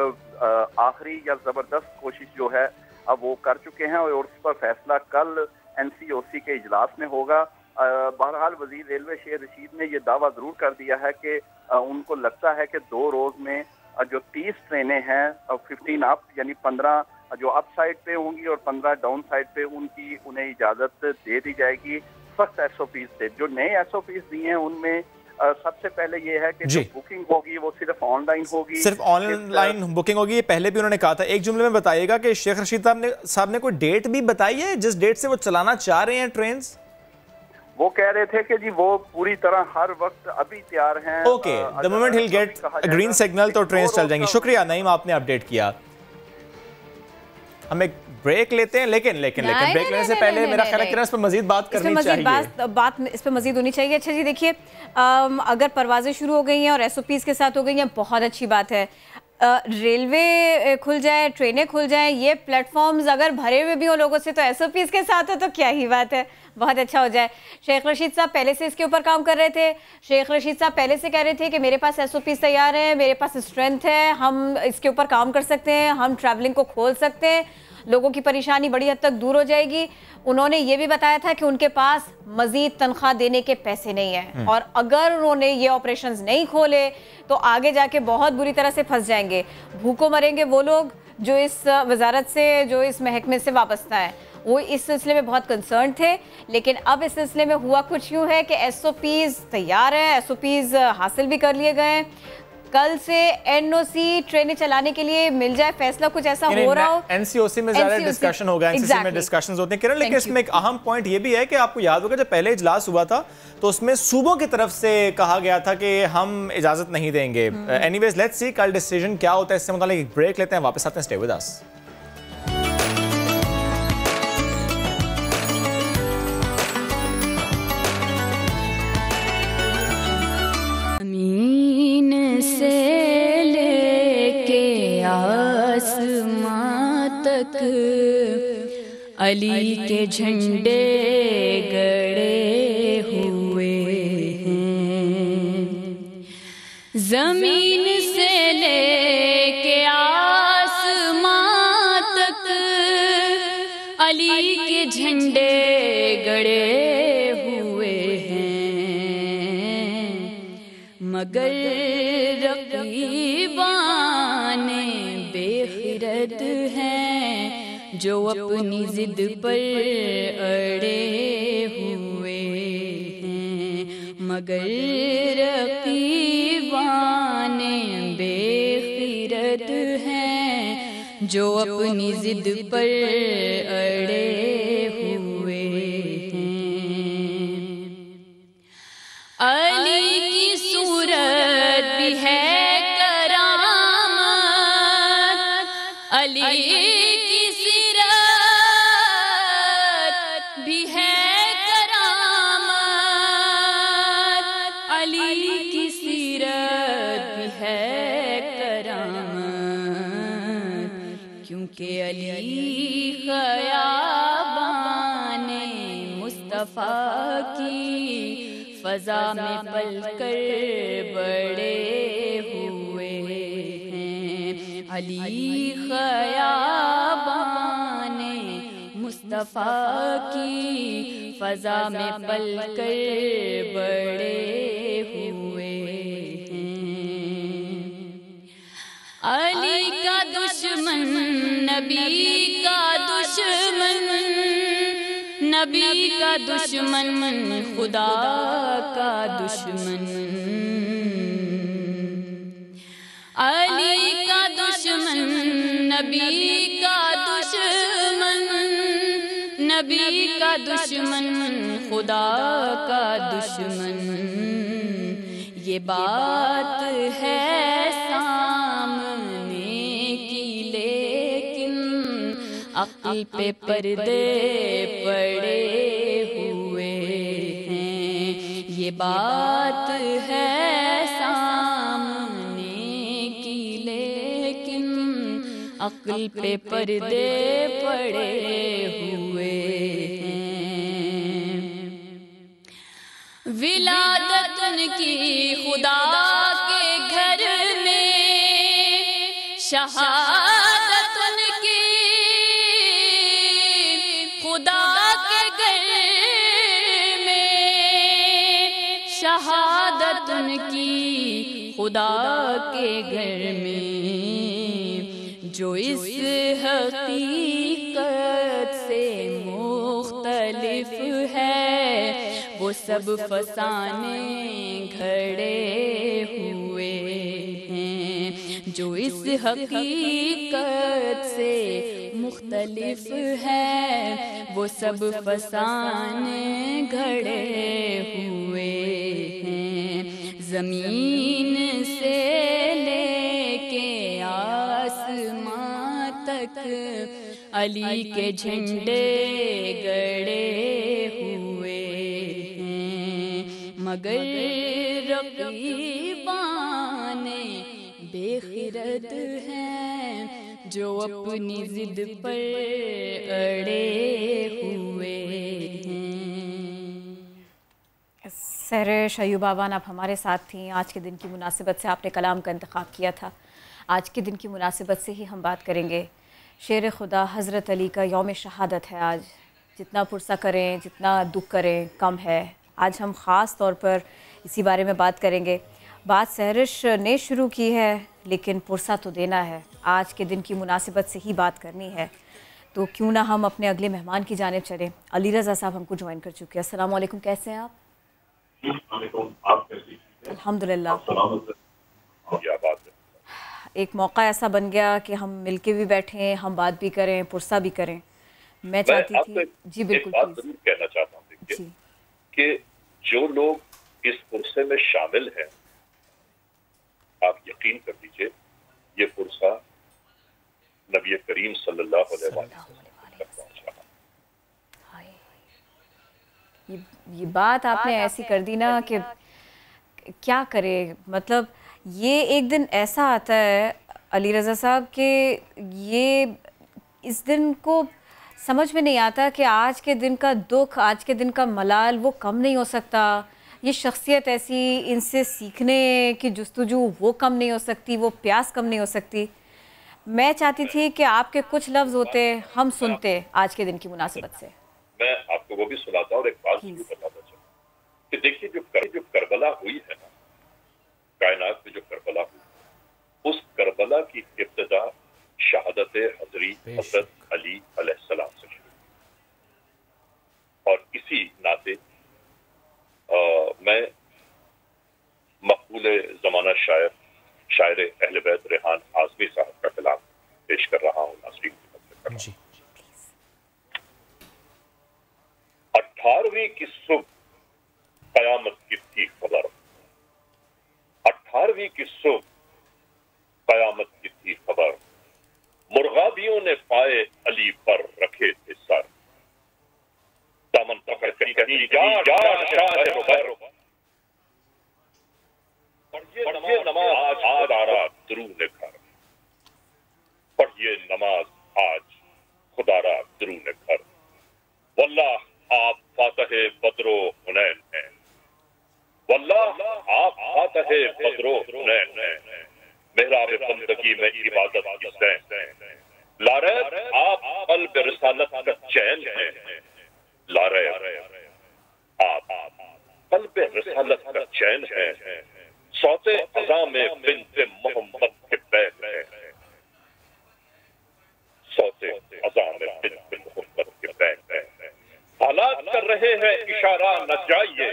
आखिरी या जबरदस्त कोशिश जो है अब वो कर चुके हैं और उस पर फैसला कल एनसीओसी के इजलास में होगा। बहरहाल वजीर रेलवे शेख रशीद ने ये दावा जरूर कर दिया है कि उनको लगता है कि 2 रोज में जो 30 ट्रेनें हैं 15 अप यानी 15 जो अप साइड पे होंगी और 15 डाउन साइड पे उन्हें इजाजत दे दी जाएगी सख्त एसओपीज से। जो नए एसओपीज दिए हैं उनमें सबसे पहले ये है कि जो बुकिंग होगी वो सिर्फ ऑनलाइन होगी, सिर्फ ऑनलाइन बुकिंग होगी। ये पहले भी उन्होंने कहा था। एक जुमले में बताइएगा कि शेख रशीद साहब ने कोई डेट भी बताई है जिस डेट से वो चलाना चाह रहे हैं ट्रेन्स? वो कह रहे थे कि जी वो पूरी तरह हर वक्त अभी तैयार हैं। Okay, the moment he'll get green signal तो ट्रेन्स चल जाएंगी। शुक्रिया नईम, आपने अपडेट किया। हम एक ब्रेक लेते हैं, लेकिन ब्रेक लेने से पहले मेरा ख्याल है कि इस पर मजीद बात करनी चाहिए। बात इस पर मजीद होनी चाहिए। अच्छा जी देखिए, अगर परवाजें शुरू हो गई हैं और एसओपीज के साथ हो गई हैं, बहुत अच्छी बात है। रेलवे खुल जाए, ट्रेनें खुल जाएं, ये प्लेटफॉर्म्स अगर भरे हुए भी हो लोगों से तो एसओपीज के साथ हो तो क्या ही बात है, बहुत अच्छा हो जाए। शेख रशीद साहब पहले से इसके ऊपर काम कर रहे थे। शेख रशीद साहब पहले से कह रहे थे कि मेरे पास एसओपीज तैयार हैं, मेरे पास स्ट्रेंथ है, हम इसके ऊपर काम कर सकते हैं, हम ट्रैवलिंग को खोल सकते हैं, लोगों की परेशानी बड़ी हद तक दूर हो जाएगी। उन्होंने ये भी बताया था कि उनके पास मजीद तनख्वाह देने के पैसे नहीं है, और अगर उन्होंने ये ऑपरेशंस नहीं खोले तो आगे जाके बहुत बुरी तरह से फंस जाएंगे। भूखों मरेंगे वो लोग जो इस वजारत से, जो इस महकमे से वाबस्ता है। वो इस सिलसिले में बहुत कंसर्न थे, लेकिन अब इस सिलसिले में हुआ कुछ यूँ है कि एसओपीज तैयार है, एसओपीज हासिल भी कर लिए गए। कल से एनओसी ट्रेनें चलाने के लिए मिल जाए, फैसला कुछ ऐसा हो रहा हो। एनसीओसी में ज़्यादा डिस्कशन होगा, एनसीसी में डिस्कशंस होते हैं किरण, लेकिन इसमें एक अहम पॉइंट ये भी है कि आपको याद होगा जब पहले इजलास हुआ था तो उसमें सूबों की तरफ से कहा गया था कि हम इजाजत नहीं देंगे। एनीवेज लेट्स सी कल डिसीजन क्या होता है। इससे मतलब एक ब्रेक लेते हैं, वापस आते हैं। Stay with us. अली के झंडे गड़े हुए علی کے جھنڈے گڑے ہوئے ہیں مگر رقیبان بے خرد ہیں جو اپنی ضد پر اڑے ہوئے ہیں مگر رقیبان بے خرد ہیں جو اپنی ضد پر اڑے ہوئے ہیں علی کی صورت بھی ہے کرامت علی کی سیرت بھی ہے کرامت علی کی سیرت بھی ہے کرامت کیونکہ علی خیابان مصطفیٰ کی فضا میں پل کر بڑے ہوئے ہیں علی خیابان مصطفیٰ کی فضا میں پل کر بڑے ہوئے ہیں علی کا دشمن نبی کا دشمن نبی کا دشمن خدا کا دشمن علی کا دشمن نبی کا دشمن نبی کا دشمن خدا کا دشمن یہ بات ہے سامنے کی لیکن عقل پہ پردے پڑے ہوئے ہیں یہ بات ہے سامنے کی لیکن عقل پہ پردے پڑے ہوئے ہیں ولادت ان کی خدا کے گھر میں شہادت ان کی خدا کے گھر میں شہادت ان کی خدا کے گھر میں جو اس حقیقت سے مختلف ہے وہ سب فسانے گھڑے ہوئے ہیں جو اس حقیقت سے مختلف ہے وہ سب فسانے گھڑے ہوئے ہیں زمین سے لے کے آسمان تک علی کے جھنڈے گڑے ہوئے ہیں مگر رقیبان بے خرد ہیں جو اپنی ضد پر اڑے ہوئے ہیں۔ سر شیوب آوان آپ ہمارے ساتھ تھیں، آج کے دن کی مناسبت سے آپ نے کلام کا انتخاب کیا تھا، آج کے دن کی مناسبت سے ہی ہم بات کریں گے۔ شیر خدا حضرت علی کا یوم شہادت ہے آج، جتنا پرسہ کریں جتنا دکھ کریں کم ہے، آج ہم خاص طور پر اسی بارے میں بات کریں گے۔ بات سہرش نے شروع کی ہے لیکن پرسہ تو دینا ہے، آج کے دن کی مناسبت سے ہی بات کرنی ہے، تو کیوں نہ ہم اپنے اگلے مہمان کی جانب چلیں۔ علی رضا صاحب ہم کو جوائن کر چکے ہیں۔ السلام علیکم، کیسے ہیں آپ؟ الحمدللہ۔ ایک موقع ایسا بن گیا کہ ہم مل کے بھی بیٹھیں، ہم بات بھی کریں، پرسہ بھی کریں۔ میں چاہتی تھی جی بالکل ضرور کہنا چاہتا ہوں کہ جو لوگ اس پرسے میں شامل ہیں آپ یقین کر لیجئے یہ پرسہ نبی کریم صلی اللہ علیہ وسلم تک پہنچا۔ یہ بات آپ نے ایسی کر دی نا کہ کیا کرے، مطلب یہ ایک دن ایسا آتا ہے علی رضا صاحب کہ یہ اس دن کو سمجھ میں نہیں آتا کہ آج کے دن کا دکھ، آج کے دن کا ملال وہ کم نہیں ہو سکتا، یہ شخصیت ایسی، ان سے سیکھنے کی جستجو وہ کم نہیں ہو سکتی، وہ پیاس کم نہیں ہو سکتی۔ मैं चाहती थी कि आपके कुछ लफ्ज होते हम सुनते आज के दिन की मुनासिबत से। मैं आपको वो भी सुनाता हूँ और एक बात जरूर बताना चाहूँ कि देखिए जो करबला हुई है ना, कायनात में जो करबला हुई, उस करबला की इब्तिदा शहादत हजरत अली अलैहिस्सलाम से शुरू, और इसी नाते मैं मकबूल ज़माना शायर अहले बैत रेहान आज़मी साहब का कलाम पेश कर रहा हूँ नाज़रीन की जी। 18वीं की सुबह कयामत की थी खबर, 18वीं की सुबह कयामत की थी खबर, मुर्गाबियों ने पाए अली पर रखे थे सर, दामन पकड़ कर कहीं जा पढ़िए नमाज आज खुदारा दरूने घर, पढ़िए नमाज आज खुदारा दरूने घर, वल्लाह आप फातहे बदरो हुनैन हैं, वल्लाह आप फातहे बदरो हुनैन हैं, मेहराब बंदगी में इबादत की सैन, लारैब आप क़ल्ब रिसालत का चैन हैं, लारैब आप क़ल्ब रिसालत का चैन हैं, सौते अज़ा में बिन्ते मोहम्मद के बैन हैं, सौते अज़ा में बिन्ते मोहम्मद के बैन हैं, हालात कर रहे हैं इशारा न जाइए,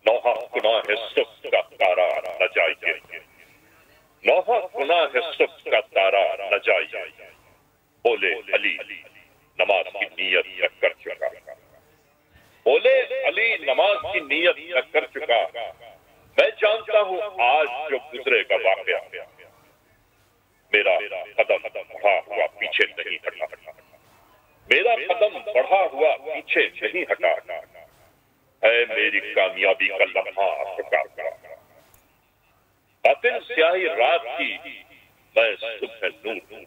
नौहा गुनाह सुख का तारा न जाइए, नौहा गुनाह सुख का तारा न जाइए, बोले अली नमाज की नियत न कर चुका, बोले अली नमाज की नियत न कर चुका, मैं जानता हूँ आज जो गुजरेगा वाक़या, मेरा कदम बढ़ा हुआ पीछे नहीं हटा, मेरा कदम बढ़ा हुआ पीछे नहीं हटा, है मेरी कामयाबी का लम्हा रुका, कातिल स्याही रात की मैं सुबह नूर हूँ,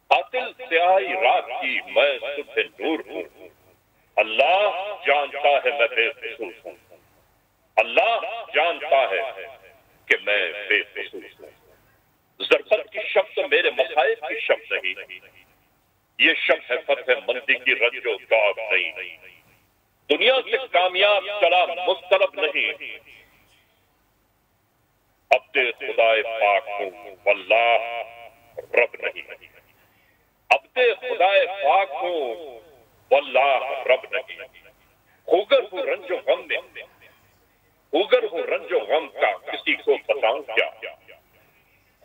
कातिल स्याही रात की मैं सुबह नूर हूँ, अल्लाह जानता है मैं बेकसूर हूँ, अल्लाह जानता है कि मैं बेकसूर हूँ, ज़रफ़त की शब्द मेरे मसाइब की शब्द नहीं, ये शब्द है फतह मंदी की रंजो दौग नहीं, दुनिया से कामयाब चला मुस्तरब नहीं, अब्दे खुदाए पाक हूँ वल्लाह रब नहीं, अब्दे खुदाए पाक हूँ वल्लाह रब नहीं, खुगर हूँ रंजो गम में, खुगर हूँ रंजो गम का किसी को बताऊं क्या,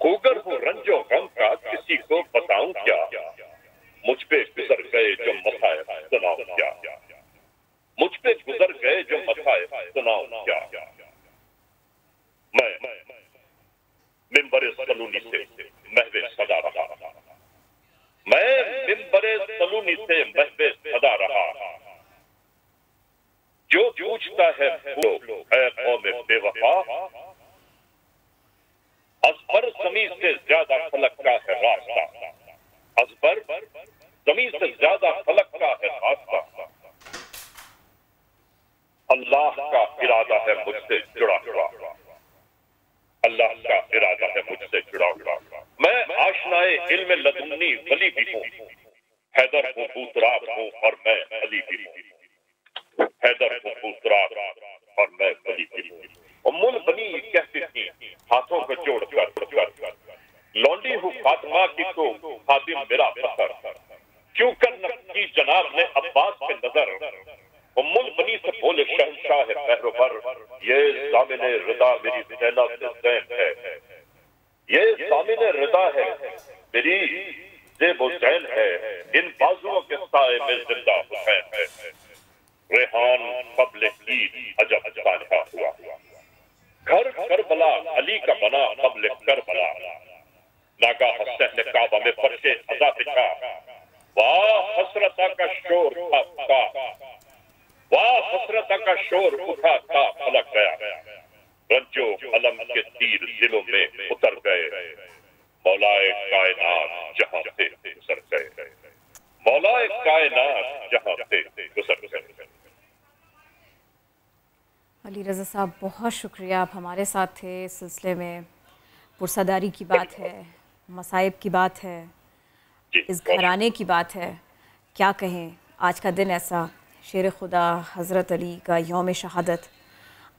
खुगर हूँ रंजो गम का किसी को बताऊं क्या, मुझ पे गुजर गए जो मसाइब सुनाऊं क्या, मुझ पे गुजर गए जो मसाइब सुनाऊं क्या, मैं मिंबरे सलूनी से महवे सदा रहा, मैं मिंबरे सलूनी से महवे सदा रहा, जो पूछता है वो है कौम बेवफा, अज़बर ज़मीन से ज्यादा फलक का है रास्ता, अज़बर ज़मीन से ज्यादा फलक का है रास्ता, अल्लाह का इरादा है मुझसे जुड़ा जुड़ा, अल्लाह का इरादा है मुझसे जुड़ा जुड़ा, मैं आशनाए इल्म लदुन्नी वली भी हूँ, हैदर हूँ बूतराब हूँ और मैं अली भी हूँ, हैदर हूँ बूतराब और मैं वली भी हूँ, उम्मुल बनी कहती थी हाथों को जोड़ कर, लौंडी हूँ फातिमा की तो खादिम मेरा फखर, क्यों कर नकी जनाब ने अब्बास पे नजर, उम्मुल बनी से बोले शहंशाह पहरोवर, ये ज़ामिन रिदा मेरी ज़ैनब से ज़ैन है, ये ज़ामिन रिदा है मेरी ज़ेब ज़ैन है, इन बाजुओं के साए में जिंदा हुसैन है, रेहान कब्ल ईद अजब सानहा हुआ, घर करबला अली का बना कब्ल करबला, नागा हसन काबा में फर्शे अज़ा दिखा, वाह हसरता का शोर था, वाह हसरता का शोर उठा था फलक गया, रंजो अलम के तीर दिलों में उतर गए, मौलाए कायनात जहां से गुजर गए, मौलाए कायनात जहां से गुजर गए। अली रज़ा साहब बहुत शुक्रिया, आप हमारे साथ थे इस सिलसिले में। पुरसादारी की बात है, मसाइब की बात है, इस घराने की बात है, क्या कहें। आज का दिन ऐसा, शेर खुदा हज़रत अली का यौम शहादत,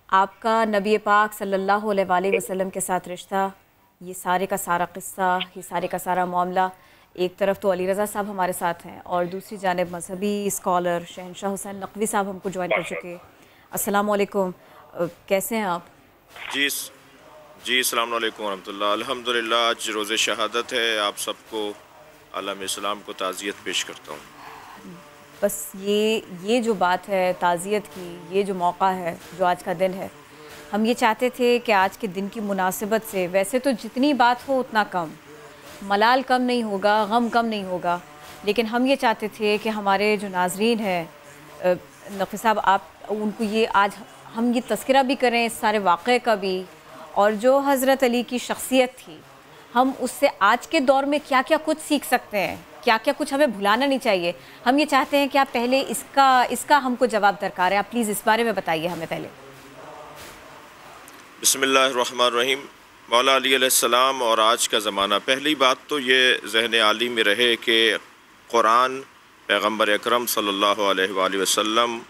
आपका नबी पाक सल्लल्लाहु अलैहि वसल्लम के साथ रिश्ता, ये सारे का सारा क़िस्सा, ये सारे का सारा मामला। एक तरफ तो अली रज़ा साहब हमारे साथ हैं और दूसरी जानिब मजहबी स्कॉलर शहनशाह हुसैन नकवी साहब हमको ज्वाइन कर चुके। अस्सलाम वालेकुम, कैसे हैं आप? जी अस्सलाम वालेकुम रहमतुल्लाह। अल्हम्दुलिल्लाह, आज रोज़े शहादत है, आप सबको आलम इस्लाम को ताज़ियत पेश करता हूँ। बस ये जो बात है ताज़ियत की, ये जो मौका है, जो आज का दिन है, हम ये चाहते थे कि आज के दिन की मुनासिबत से, वैसे तो जितनी बात हो उतना कम, मलाल कम नहीं होगा, गम कम नहीं होगा, लेकिन हम ये चाहते थे कि हमारे जो नाजरीन हैं, नक़वी साहब आप उनको ये आज हम ये तज़किरा भी करें इस सारे वाक़े का भी, और जो हज़रत अली की शख्सियत थी, हम उससे आज के दौर में क्या क्या कुछ सीख सकते हैं, क्या क्या कुछ हमें भुलाना नहीं चाहिए। हम ये चाहते हैं कि आप पहले इसका हमको जवाब दरकार है, आप प्लीज़ इस बारे में बताइए हमें पहले। बिस्मिल्लाहिर्रहमानिर्रहीम। मौला अली अलैहिस्सलाम और आज का ज़माना, पहली बात तो ये ज़हन आली में रहे कि कुरान, पैगम्बर अकरम सल्लल्लाहु अलैहि वसल्लम,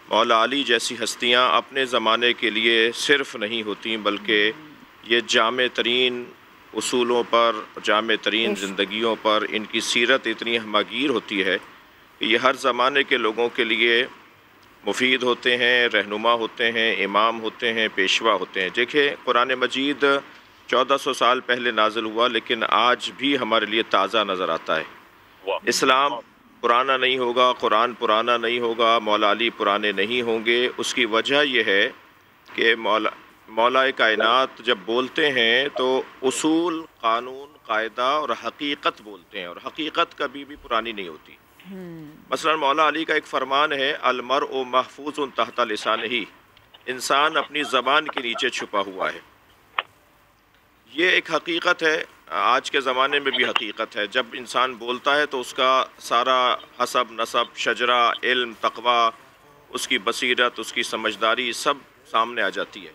मौला अली जैसी हस्तियाँ अपने ज़माने के लिए सिर्फ़ नहीं होती, बल्कि ये जामे तरीन उसूलों पर, जामे तरीन ज़िंदगियों पर इनकी सीरत इतनी हमागीर होती है कि ये हर ज़माने के लोगों के लिए मुफीद होते हैं, रहनुमा होते हैं, इमाम होते हैं, पेशवा होते हैं। देखिए, कुरान मजीद 1400 साल पहले नाजिल हुआ, लेकिन आज भी हमारे लिए ताज़ा नज़र आता है। इस्लाम पुराना नहीं होगा, कुरान पुराना नहीं होगा, मौला अली पुराने नहीं होंगे। उसकी वजह यह है कि मौला कायनात जब बोलते हैं तो उसूल, कानून, कायदा और हकीकत बोलते हैं, और हकीकत कभी भी पुरानी नहीं होती। मसलन मौला अली का एक फरमान है, अलमर्उ महफूज़ुन तहता लिसानिही, इंसान अपनी ज़बान के नीचे छुपा हुआ है। ये एक हकीकत है, आज के ज़माने में भी हकीकत है। जब इंसान बोलता है तो उसका सारा हसब, नसब, शजरा, इल्म, तक़वा, उसकी बसीरत, उसकी समझदारी सब सामने आ जाती है।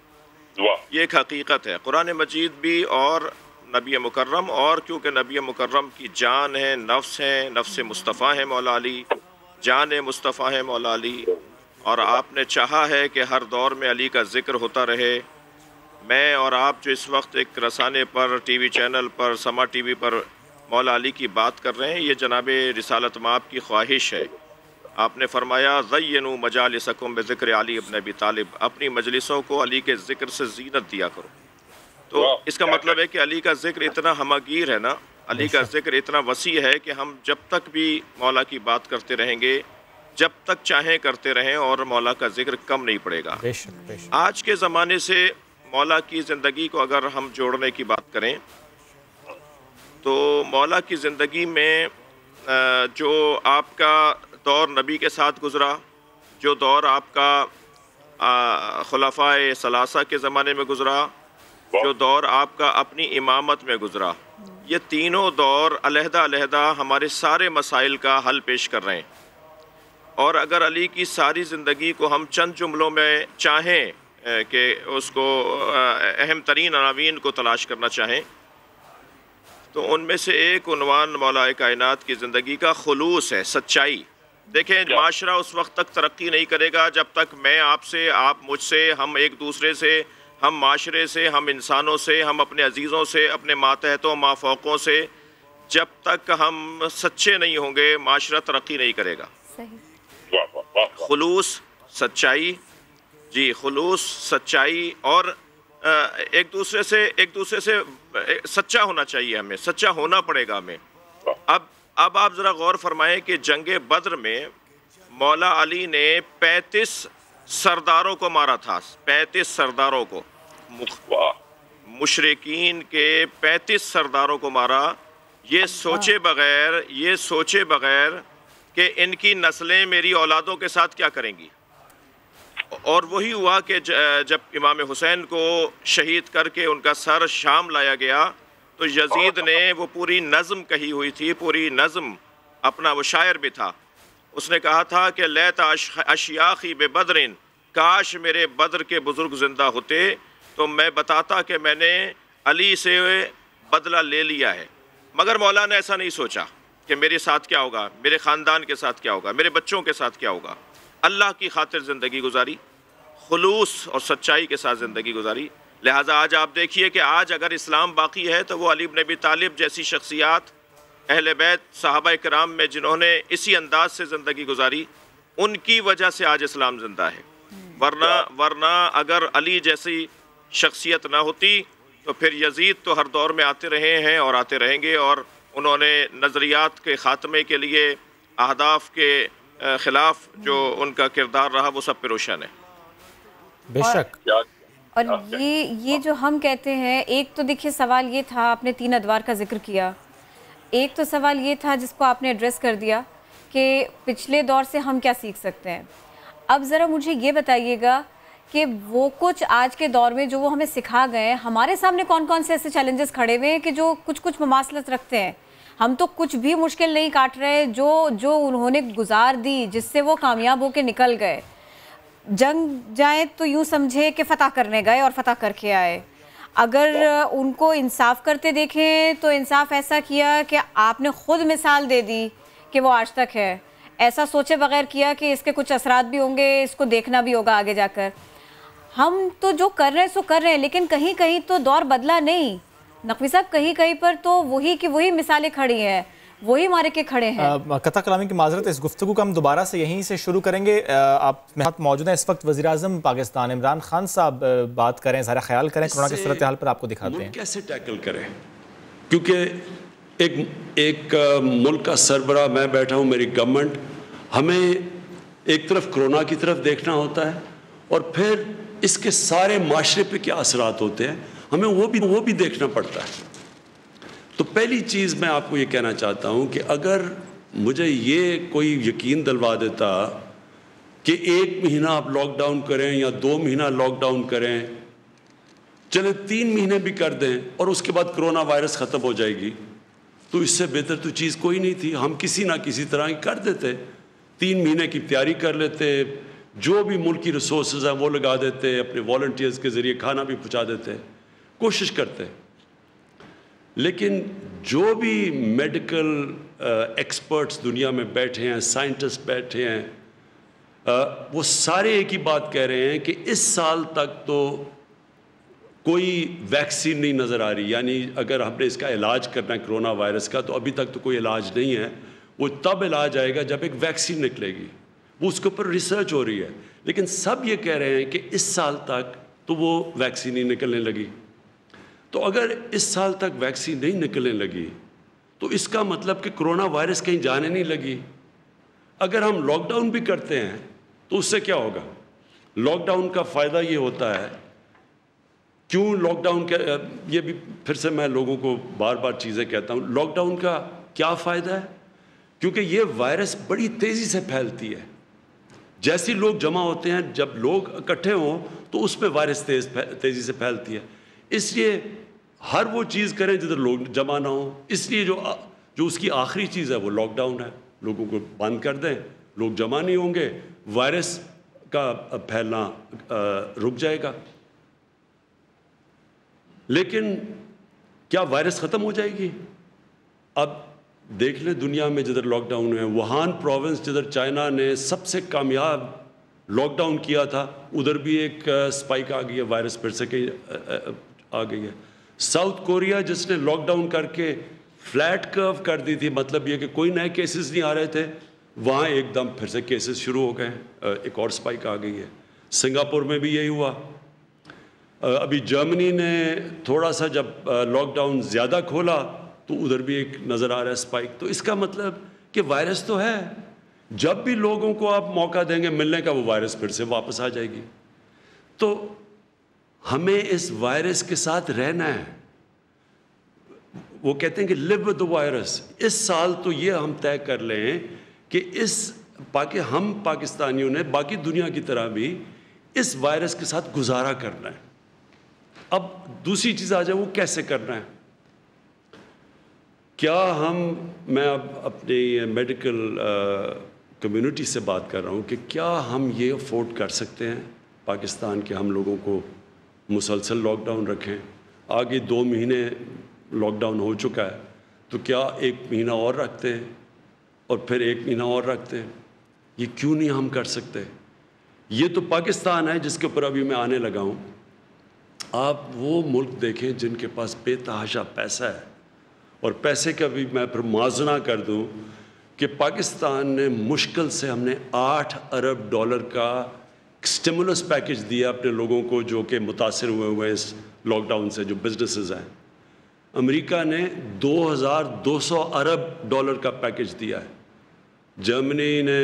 ये एक हकीकत है। कुरान मजीद भी और नबी मुकर्रम, और क्योंकि नबी मुकर्रम की जान है, नफ्स है, नफ्स मुस्तफ़ा है मौला अली, जान मुस्तफ़ा है मौला अली, और आपने चाहा है कि हर दौर में अली का ज़िक्र होता रहे। मैं और आप जो इस वक्त एक रसाने पर, टीवी चैनल पर, समा टीवी पर मौला अली की बात कर रहे हैं, ये जनाब रिसालत माब की ख्वाहिश है। आपने फरमाया, ज़य्यनू मजालिसकुम बिज़िक्र अली इब्न अबी तालिब, अपनी मजलिसों को अली के ज़िक्र से ज़ीनत दिया करो। तो इसका मतलब है कि अली का ज़िक्र इतना हमागीर है ना, अली का ज़िक्र इतना वसी है कि हम जब तक भी मौला की बात करते रहेंगे, जब तक चाहें करते रहें, और मौला का ज़िक्र कम नहीं पड़ेगा। आज के ज़माने से मौला की ज़िंदगी को अगर हम जोड़ने की बात करें तो मौला की ज़िंदगी में जो आपका दौर नबी के साथ गुज़रा, जो दौर आपका खुलफ़ाए सलासा के ज़माने में गुज़रा, जो दौर आपका अपनी इमामत में गुज़रा, ये तीनों दौर अलहदा अलहदा हमारे सारे मसाइल का हल पेश कर रहे हैं। और अगर अली की सारी ज़िंदगी को हम चंद जुमलों में चाहें कि उसको अहम तरीन अनावीन को तलाश करना चाहें, तो उनमें से एक उन्वान मौला कायनात की ज़िंदगी का खुलूस है, सच्चाई। देखें, माशरा उस वक्त तक तरक्की नहीं करेगा जब तक मैं आपसे, आप मुझसे, हम एक दूसरे से, हम माशरे से, हम इंसानों से, हम अपने अजीज़ों से, अपने मातहतों, माफ़ौकों से, जब तक हम सच्चे नहीं होंगे, माशरा तरक्की नहीं करेगा। खुलूस, सच्चाई, जी, खुलूस, सच्चाई, और एक दूसरे से सच्चा होना चाहिए, हमें सच्चा होना पड़ेगा हमें। अब आप ज़रा गौर फरमाएं कि जंग बद्र में मौला अली ने 35 सरदारों को मारा था, 35 सरदारों को, मुशरिकीन के 35 सरदारों को मारा, ये सोचे बग़ैर कि इनकी नस्लें मेरी औलादों के साथ क्या करेंगी। और वही हुआ कि जब इमाम हुसैन को शहीद करके उनका सर शाम लाया गया, तो यजीद ने वो पूरी नज़्म कही हुई थी, पूरी नज़्म, अपना वो शायर भी था, उसने कहा था कि लैता अशियाखी बे बदरिन, काश मेरे बद्र के बुज़ुर्ग ज़िंदा होते तो मैं बताता कि मैंने علی سے بدلہ لے لیا ہے، مگر مولا نے ایسا نہیں سوچا کہ میرے ساتھ کیا ہوگا، میرے خاندان کے ساتھ کیا ہوگا، میرے بچوں کے ساتھ کیا ہوگا۔ اللہ کی خاطر زندگی گزاری، خلوص اور سچائی کے ساتھ زندگی گزاری۔ لہٰذا آج آپ دیکھیے کہ آج اگر اسلام باقی ہے تو وہ علی بن ابی طالب جیسی شخصیات، اہل بیت صحابہ کرام میں جنہوں نے اسی انداز سے زندگی گزاری، ان کی وجہ سے آج اسلام زندہ ہے۔ ورنہ اگر علی جیسی شخصیت نہ ہوتی تو پھر یزید تو ہر دور میں آتے رہے ہیں اور آتے رہیں گے، اور انہوں نے نظریات کے خاتمے کے لیے اہداف کے خلاف جو ان کا کردار رہا وہ سب پہ روشن ہے۔ بے شک۔ اور یہ جو ہم کہتے ہیں، ایک تو دیکھیے سوال یہ تھا، آپ نے 3 ادوار کا ذکر کیا، ایک تو سوال یہ تھا جس کو آپ نے ایڈریس کر دیا کہ پچھلے دور سے ہم کیا سیکھ سکتے ہیں۔ اب ذرا مجھے یہ بتائیے گا کہ وہ کچھ آج کے دور میں جو وہ ہمیں سکھا گئے ہیں، ہمارے سامنے کون کون سے ایسے چیلنجز کھڑے ہوئے ہیں کہ جو کچھ مماثلت رکھتے ہیں؟ ہم تو کچھ بھی مشکل نہیں کاٹ رہے، جو انہوں نے گزار دی، جس سے وہ کامیاب ہو کے نکل گئے۔ جنگ جائیں تو یوں سمجھے کہ فتح کرنے گئے اور فتح کر کے آئے۔ اگر ان کو انصاف کرتے دیکھیں تو انصاف ایسا کیا کہ آپ نے خود مثال دے دی کہ وہ آج تک ہے، ایسا سوچے بغیر کیا کہ اس کے کچھ اثرات بھی ہوں گے، اس کو دیکھنا بھی ہوگا آگے جا کر۔ ہم تو جو کر رہے ہیں سو کر رہے ہیں، لیکن کہیں کہیں تو دور بدلا نہیں نقوی صاحب، کہیں کہیں پر تو وہی کی وہی مثالیں کھڑی ہیں، وہی مارے کے کھڑے ہیں۔ قطع کلامی کی معذرت، اس گفتگو کو ہم دوبارہ سے یہیں سے شروع کریں گے۔ آپ میں ہاتھ موجود ہیں اس وقت وزیراعظم پاکستان عمران خان صاحب بات کریں، ذرا خیال کریں، کورونا کی صورتحال پر آپ کو دکھاتے ہیں کیسے ٹیکل کریں، کیونکہ ایک ملک کا سربراہ میں بیٹھا ہوں، میری گورنمنٹ، ہمیں ایک طرف کرونا کی طرف دیکھنا ہوتا ہے اور پھر اس کے سارے معاشرے پہ کیا اثرات ہوتے ہیں ہمیں وہ بھی دیکھنا پڑتا ہے۔ تو پہلی چیز میں آپ کو یہ کہنا چاہتا ہوں کہ اگر مجھے یہ کوئی یقین دلوا دیتا کہ 1 مہینہ آپ لاک ڈاؤن کریں یا 2 مہینہ لاک ڈاؤن کریں، چلے 3 مہینے بھی کر دیں اور اس کے بعد کرونا وائرس ختم ہو جائے گی، تو اس سے بہتر تو چیز کوئی نہیں تھی۔ ہم کسی نہ کسی طرح ہی کر دیتے، 3 مہینے کی تیاری کر لیتے، جو بھی ملکی ریسورسز ہیں وہ لگا دیتے، اپنے والنٹیئرز کے ذریعے کھانا بھی پہنچا دیتے، کوشش کرتے۔ لیکن جو بھی میڈیکل ایکسپرٹس دنیا میں بیٹھے ہیں، سائنٹسٹ بیٹھے ہیں، وہ سارے ایک ہی بات کہہ رہے ہیں کہ اس سال تک تو کوئی ویکسین نہیں نظر آ رہی، یعنی اگر ہم نے اس کا علاج کرنا ہے کرونا وائرس کا تو ابھی تک تو کوئی علاج نہیں ہے، وہ تب علاج آئے گا جب ایک ویکسین نکلے گی، وہ اس کے اوپر ریسرچ ہو رہی ہے۔ لیکن سب یہ کہہ رہے ہیں کہ اس سال تک تو وہ ویکسین ہی نکلنے لگی۔ تو اگر اس سال تک ویکسین نہیں نکلنے لگی تو اس کا مطلب کہ کرونا وائرس کہیں جانے نہیں لگی۔ اگر ہم لاک ڈاؤن بھی کرتے ہیں تو اس سے کیا ہوگا؟ لاک ڈاؤن کا فائدہ یہ ہوتا ہے، کیوں لاک ڈاؤن کا، یہ بھی پھر سے میں لوگوں کو بار بار چیزیں کہتا ہوں، لاک ڈاؤن کا کیا فائدہ ہے؟ کیونکہ یہ وائرس بڑی تیزی سے پھیلتی ہے، جیسے لوگ جمع ہوتے ہیں، جب لوگ اکٹھے ہوں تو اس میں وائرس تیزی سے پھیلتی ہے۔ اس لیے ہر وہ چیز کریں جدھر لوگ جمع نہ ہوں، اس لیے جو اس کی آخری چیز ہے وہ لاک ڈاؤن ہے، لوگوں کو بند کر دیں، لوگ جمع نہیں ہوں گے، وائرس کا پھیلنا رک جائے گا۔ لیکن کیا وائرس ختم ہو جائے گی؟ اب دیکھ لیں دنیا میں جدھر لاک ڈاؤن ہے، ووہان پروونس جدھر چائنا نے سب سے کامیاب لاک ڈاؤن کیا تھا، ادھر بھی ایک سپائک آ گئی ہے، وائرس پھر سے آ گئی ہے۔ ساؤتھ کوریا جس نے لاک ڈاؤن کر کے فلیٹ کرو کر دی تھی، مطلب یہ کہ کوئی نئے کیسز نہیں آ رہے تھے، وہاں ایک دم پھر سے کیسز شروع ہو گئے، ایک اور سپائک آ گئی ہے۔ سنگاپور میں بھی یہی ہوا۔ ابھی جرمنی نے تھوڑا سا جب لاک ڈاؤن زیادہ کھولا تو ادھر بھی ایک نظر آ رہا ہے سپائک۔ تو اس کا مطلب کہ وائرس تو ہے، جب بھی لوگوں کو آپ موقع دیں گے ملنے کا وہ وائرس پھر سے واپس آ جائے گی۔ تو ہمیں اس وائرس کے ساتھ رہنا ہے۔ وہ کہتے ہیں کہ live with the virus۔ اس سال تو یہ ہم طے کر لیں کہ ہم پاکستانیوں نے باقی دنیا کی طرح بھی اس وائرس کے ساتھ گزارا کرنا ہے۔ اب دوسری چیز آ جائے وہ کیسے کرنا ہے۔ کیا میں اب اپنی میڈیکل کمیونٹی سے بات کر رہا ہوں کہ کیا ہم یہ افورڈ کر سکتے ہیں پاکستان کے ہم لوگوں کو مسلسل لاک ڈاؤن رکھیں؟ आगे 2 महीने लॉकडाउन हो चुका है, तो क्या 1 महीना और रखते हैं और फिर 1 महीना और रखते हैं? ये क्यों नहीं हम कर सकते? ये तो पाकिस्तान है जिसके ऊपर अभी मैं आने लगा हूँ। आप वो मुल्क देखें जिनके पास बेतहाशा पैसा है, और पैसे का भी मैं फिर मुआवजा कर दूँ कि पाकिस्तान ने मुश्किल से हमने $8 अरब का स्टिमुलस पैकेज दिया अपने लोगों को जो कि मुतासिर हुए हैं इस लॉकडाउन से, जो बिजनेसेस हैं। अमेरिका ने $2,200 अरब का पैकेज दिया है। जर्मनी ने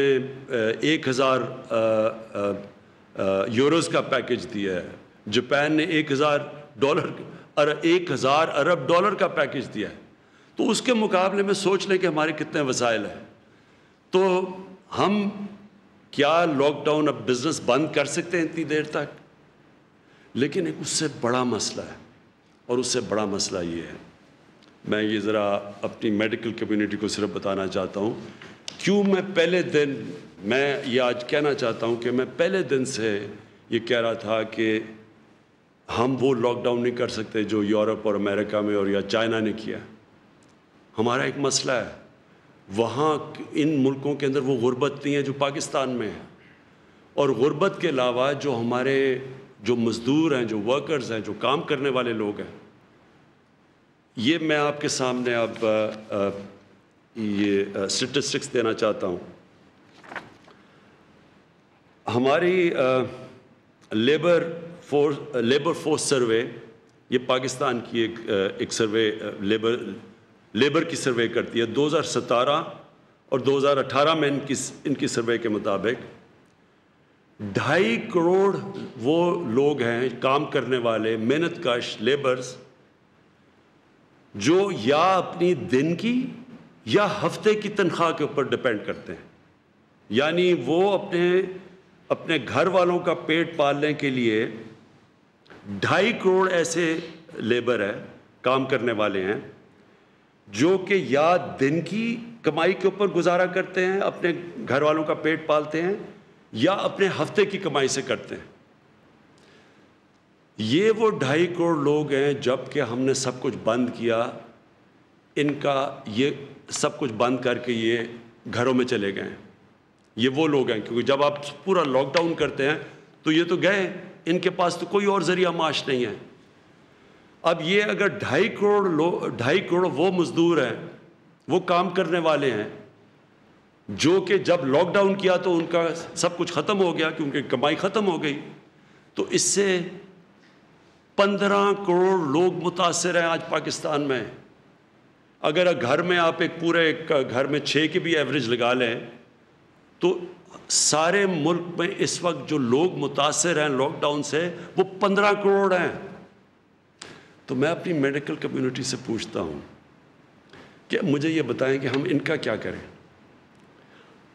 1,000 यूरोज़ का पैकेज दिया है। जापान ने $1,000 अरब का पैकेज दिया है। तो उसके मुकाबले में सोच लें कि हमारे कितने वसाइल हैं। तो हम क्या लॉकडाउन अब बिज़नेस बंद कर सकते हैं इतनी देर तक? लेकिन एक उससे बड़ा मसला है, और उससे बड़ा मसला ये है, मैं ये ज़रा अपनी मेडिकल कम्युनिटी को सिर्फ बताना चाहता हूँ क्यों मैं ये आज कहना चाहता हूँ कि मैं पहले दिन से ये कह रहा था कि हम वो लॉकडाउन नहीं कर सकते जो यूरोप और अमेरिका में और या चाइना ने किया। हमारा एक मसला है, वहाँ इन मुल्कों के अंदर वो गुर्बत नहीं है जो पाकिस्तान में है, और गुर्बत के अलावा जो हमारे जो मज़दूर हैं, जो वर्कर्स हैं, जो काम करने वाले लोग हैं, ये मैं आपके सामने अब ये स्टेटिस्टिक्स देना चाहता हूँ। हमारी लेबर फोर्स सर्वे, ये पाकिस्तान की एक सर्वे लेबर की सर्वे करती है। 2017 और 2018 में इनकी सर्वे के मुताबिक 2.5 करोड़ वो लोग हैं, काम करने वाले, मेहनतकश लेबर्स, जो या अपनी दिन की या हफ्ते की तनख्वाह के ऊपर डिपेंड करते हैं। यानी वो अपने घर वालों का पेट पालने के लिए 2.5 करोड़ ऐसे लेबर है, काम करने वाले हैं, जो कि या दिन की कमाई के ऊपर गुजारा करते हैं, अपने घर वालों का पेट पालते हैं, या अपने हफ्ते की कमाई से करते हैं। ये वो 2.5 करोड़ लोग हैं। जबकि हमने सब कुछ बंद किया, इनका ये सब कुछ बंद करके ये घरों में चले गए हैं। ये वो लोग हैं, क्योंकि जब आप पूरा लॉकडाउन करते हैं तो ये तो गए, इनके पास तो कोई और ज़रिया माश नहीं है। अब ये अगर 2.5 करोड़ वो मज़दूर हैं, वो काम करने वाले हैं, जो कि जब लॉकडाउन किया तो उनका सब कुछ ख़त्म हो गया क्योंकि कमाई ख़त्म हो गई, तो इससे 15 करोड़ लोग मुतासिर हैं आज पाकिस्तान में। अगर घर में आप एक घर में 6 की भी एवरेज लगा लें तो सारे मुल्क में इस वक्त जो लोग मुतासिर हैं लॉकडाउन से वो 15 करोड़ हैं। तो मैं अपनी मेडिकल कम्युनिटी से पूछता हूँ कि मुझे ये बताएं कि हम इनका क्या करें,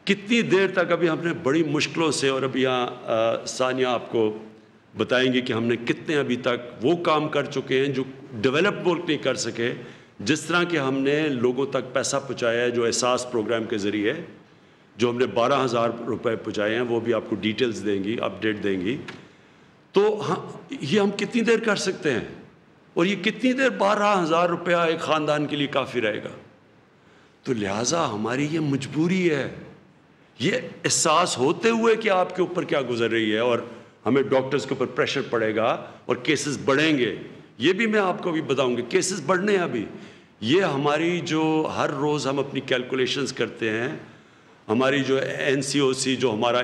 कितनी देर तक। अभी हमने बड़ी मुश्किलों से, और अभी यहाँ सानिया आपको बताएंगे कि हमने कितने अभी तक वो काम कर चुके हैं जो डेवलप्ड मुल्क नहीं कर सके। जिस तरह कि हमने लोगों तक पैसा पहुँचाया है जो एहसास प्रोग्राम के ज़रिए, जो हमने 12,000 रुपये पहुँचाए हैं, वो भी आपको डिटेल्स देंगी, अपडेट देंगी। तो हाँ, ये हम कितनी देर कर सकते हैं, और ये कितनी देर 12,000 रुपया एक ख़ानदान के लिए काफ़ी रहेगा। तो लिहाजा हमारी ये मजबूरी है, ये एहसास होते हुए कि आपके ऊपर क्या गुजर रही है, और हमें डॉक्टर्स के ऊपर प्रेशर पड़ेगा और केसेस बढ़ेंगे। ये भी मैं आपको भी बताऊंगी, केसेस बढ़ने हैं अभी। ये हमारी जो हर रोज़ हम अपनी कैलकुलेशंस करते हैं, हमारी जो NCOC, जो हमारा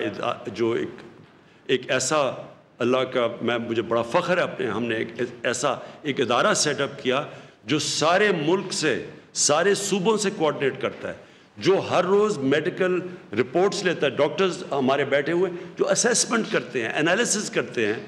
जो एक ऐसा, अल्लाह का मुझे बड़ा फ़ख्र है अपने, हमने एक इदारा सेटअप किया जो सारे मुल्क से, सारे सूबों से कोऑर्डिनेट करता है, जो हर रोज़ मेडिकल रिपोर्ट्स लेता है। डॉक्टर्स हमारे बैठे हुए जो असेसमेंट करते हैं, एनालिसिस करते हैं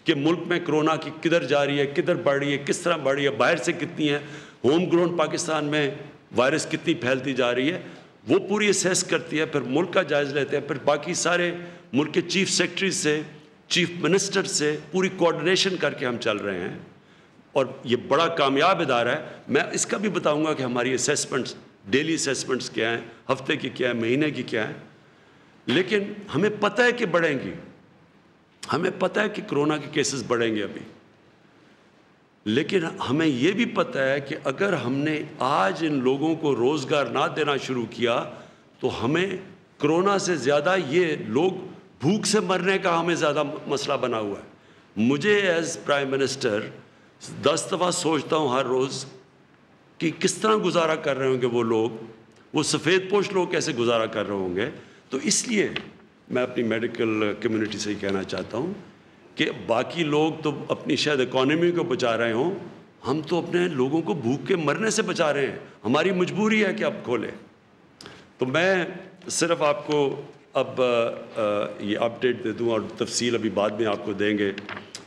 कि मुल्क में कोरोना की किधर जा रही है, किधर बढ़ रही है, किस तरह बढ़ रही है, बाहर से कितनी है, होम ग्रोन पाकिस्तान में वायरस कितनी फैलती जा रही है, वो पूरी असेस करती है। फिर मुल्क का जायज़ा लेते हैं, फिर बाकी सारे मुल्क के चीफ सेक्रेटरी से, चीफ मिनिस्टर से पूरी कोऑर्डिनेशन करके हम चल रहे हैं, और ये बड़ा कामयाब इदारा है। मैं इसका भी बताऊंगा कि हमारी असेसमेंट्स, डेली असेसमेंट्स क्या हैं, हफ्ते की क्या है, महीने की क्या है। लेकिन हमें पता है कि बढ़ेंगी, हमें पता है कि कोरोना के केसेस बढ़ेंगे अभी। لیکن ہمیں یہ بھی پتہ ہے کہ اگر ہم نے آج ان لوگوں کو روزگار نہ دینا شروع کیا تو ہمیں کرونا سے زیادہ یہ لوگ بھوک سے مرنے کا ہمیں زیادہ مسئلہ بنا ہوا ہے۔ مجھے ایز پرائم منسٹر 10 دفعہ سوچتا ہوں ہر روز کہ کس طرح گزارا کر رہے ہوں گے وہ لوگ، وہ سفید پوش لوگ کیسے گزارا کر رہے ہوں گے۔ تو اس لیے میں اپنی میڈیکل کمیونٹی سے ہی کہنا چاہتا ہوں کہ باقی لوگ تو اپنی شاید اکانومی کو بچا رہے ہوں، ہم تو اپنے لوگوں کو بھوک کے مرنے سے بچا رہے ہیں، ہماری مجبوری ہے کہ اب کھولیں۔ تو میں صرف آپ کو اب یہ اپڈیٹ دے دوں اور تفصیل ابھی بعد میں آپ کو دیں گے۔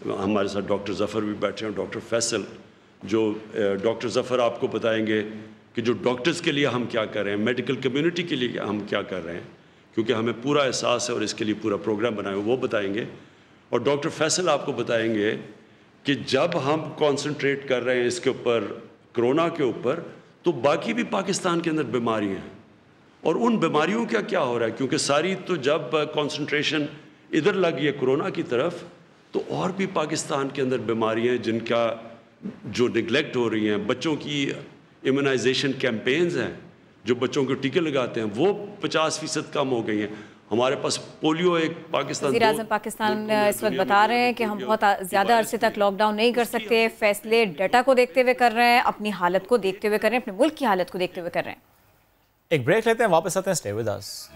ہمارے ساتھ ڈاکٹر ظفر بھی بیٹھے ہیں، ڈاکٹر فیصل، جو ڈاکٹر ظفر آپ کو بتائیں گے کہ جو ڈاکٹرز کے لیے ہم کیا کر رہے ہیں، میڈیکل کمیونٹی کے لیے ہم کیا کر رہے ہیں، کیونکہ ہمیں پورا احساس ہے اور اس کے لیے پورا پروگرام بنایا وہ بتائیں گے۔ اور ڈاکٹر فیصل آپ کو بتائیں گے کہ جب ہم کانسنٹریٹ کر رہے ہیں اس کے اوپر، کرونا کے اوپر، تو باقی بھی پاکستان کے اندر بیماری ہیں، اور ان بیماریوں کا کیا ہو رہا ہے، کیونکہ ساری تو جب کانسنٹریشن ادھر لگی ہے کرونا کی طرف، تو اور بھی پاکستان کے اندر بیماریاں ہیں جن کا جو نگلیکٹ ہو رہی ہیں۔ بچوں کی ایمونائزیشن کیمپینز ہیں، جو بچوں کو ٹیکے لگاتے ہیں، وہ 50% کم ہو گئی ہیں۔ ہمارے پاس پولیو ایک پاکستان، وزیر اعظم پاکستان اس وقت بتا رہے ہیں کہ ہم بہت زیادہ عرصے تک لاک ڈاؤن نہیں کر سکتے، فیصلے ڈیٹا کو دیکھتے ہوئے کر رہے ہیں، اپنی حالت کو دیکھتے ہوئے کر رہے ہیں، اپنے ملک کی حالت کو دیکھتے ہوئے کر رہے ہیں۔ ایک بریک لیتے ہیں، واپس آتے ہیں، stay with us.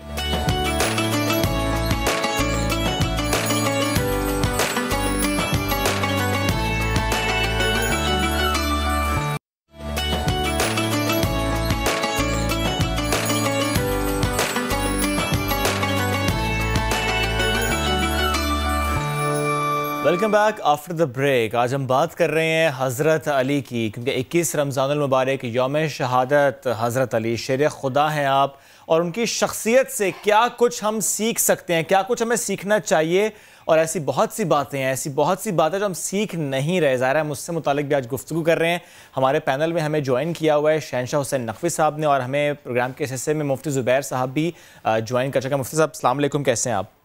Welcome back after the break. آج ہم بات کر رہے ہیں حضرت علی کی، کیونکہ 21 رمضان المبارک یوم شہادت حضرت علی، شیر خدا ہیں آپ، اور ان کی شخصیت سے کیا کچھ ہم سیکھ سکتے ہیں، کیا کچھ ہمیں سیکھنا چاہیے، اور ایسی بہت سی باتیں ہیں، ایسی بہت سی باتیں جو ہم سیکھ نہیں رہے۔ ظاہر ہے ہم اس سے متعلق بھی آج گفتگو کر رہے ہیں۔ ہمارے پینل میں ہمیں جوائن کیا ہوا ہے شہنشاہ حسین نقوی صاحب نے، اور ہمیں پروگرام کے اس حصے میں مفتی زبیر صاحب بھی جوائن کر چکے ہیں۔ مفتی صاحب السلام علیکم، کیسے ہیں آپ؟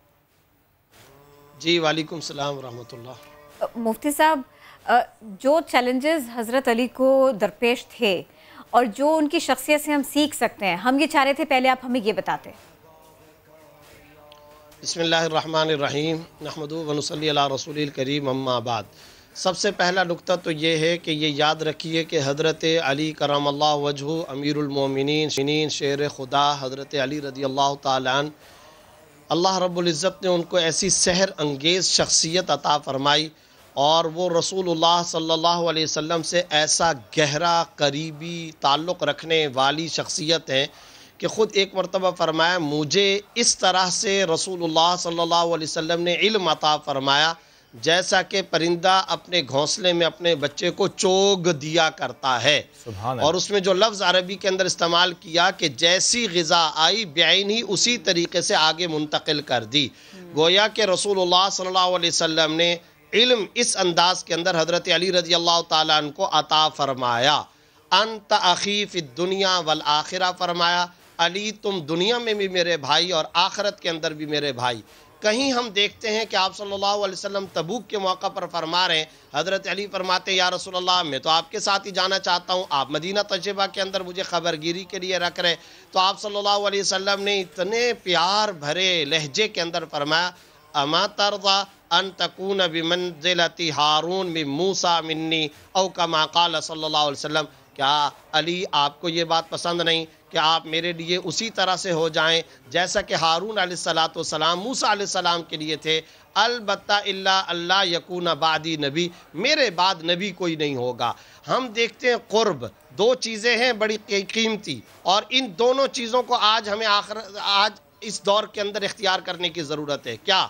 جی وعلیکم السلام ورحمۃ اللہ۔ مفتی صاحب، جو چیلنجز حضرت علی کو درپیش تھے اور جو ان کی شخصیت سے ہم سیکھ سکتے ہیں، ہم یہ چاہ رہے تھے پہلے آپ ہمیں یہ بتاتے۔ بسم اللہ الرحمن الرحیم، نحمدہ ونصلی علی رسول الکریم، اما بعد۔ سب سے پہلا نقطہ تو یہ ہے کہ یہ یاد رکھیے کہ حضرت علی کرم اللہ وجہہ، امیر المومنین، شیر خدا حضرت علی رضی اللہ تعالیٰ عنہ، اللہ رب العزت نے ان کو ایسی سحر انگیز شخصیت عطا فرمائی، اور وہ رسول اللہ صلی اللہ علیہ وسلم سے ایسا گہرا قریبی تعلق رکھنے والی شخصیت ہیں کہ خود ایک مرتبہ فرمایا، مجھے اس طرح سے رسول اللہ صلی اللہ علیہ وسلم نے علم عطا فرمایا جیسا کہ پرندہ اپنے گھونسلے میں اپنے بچے کو چوگ دیا کرتا ہے۔ اور اس میں جو لفظ عربی کے اندر استعمال کیا کہ جیسی غذا آئی بعین ہی اسی طریقے سے آگے منتقل کر دی، گویا کہ رسول اللہ صلی اللہ علیہ وسلم نے علم اس انداز کے اندر حضرت علی رضی اللہ تعالیٰ عنہ کو عطا فرمایا۔ انت اخی فی الدنیا والآخرہ فرمایا، علی تم دنیا میں بھی میرے بھائی اور آخرت کے اندر بھی میرے بھائی۔ کہیں ہم دیکھتے ہیں کہ آپ صلی اللہ علیہ وسلم تبوک کے موقع پر فرما رہے ہیں، حضرت علی فرماتے ہیں یا رسول اللہ میں تو آپ کے ساتھ ہی جانا چاہتا ہوں، آپ مدینہ طیبہ کے اندر مجھے خبرگیری کے لیے رکھ رہے، تو آپ صلی اللہ علیہ وسلم نے اتنے پیار بھرے لہجے کے اندر فرمایا، اما ترضى ان تكون بمنزلة ہارون من موسیٰ منی او کما قال صلی اللہ علیہ وسلم، کیا علی آپ کو یہ بات پسند نہیں کہ آپ میرے لیے اسی طرح سے ہو جائیں جیسا کہ ہارون علیہ السلام موسیٰ علیہ السلام کے لیے تھے؟ البتہ الا اللہ یکون بعدی نبی، میرے بعد نبی کوئی نہیں ہوگا۔ ہم دیکھتے ہیں قرب، دو چیزیں ہیں بڑی قیمتی، اور ان دونوں چیزوں کو آج ہمیں آج اس دور کے اندر اختیار کرنے کی ضرورت ہے۔ کیا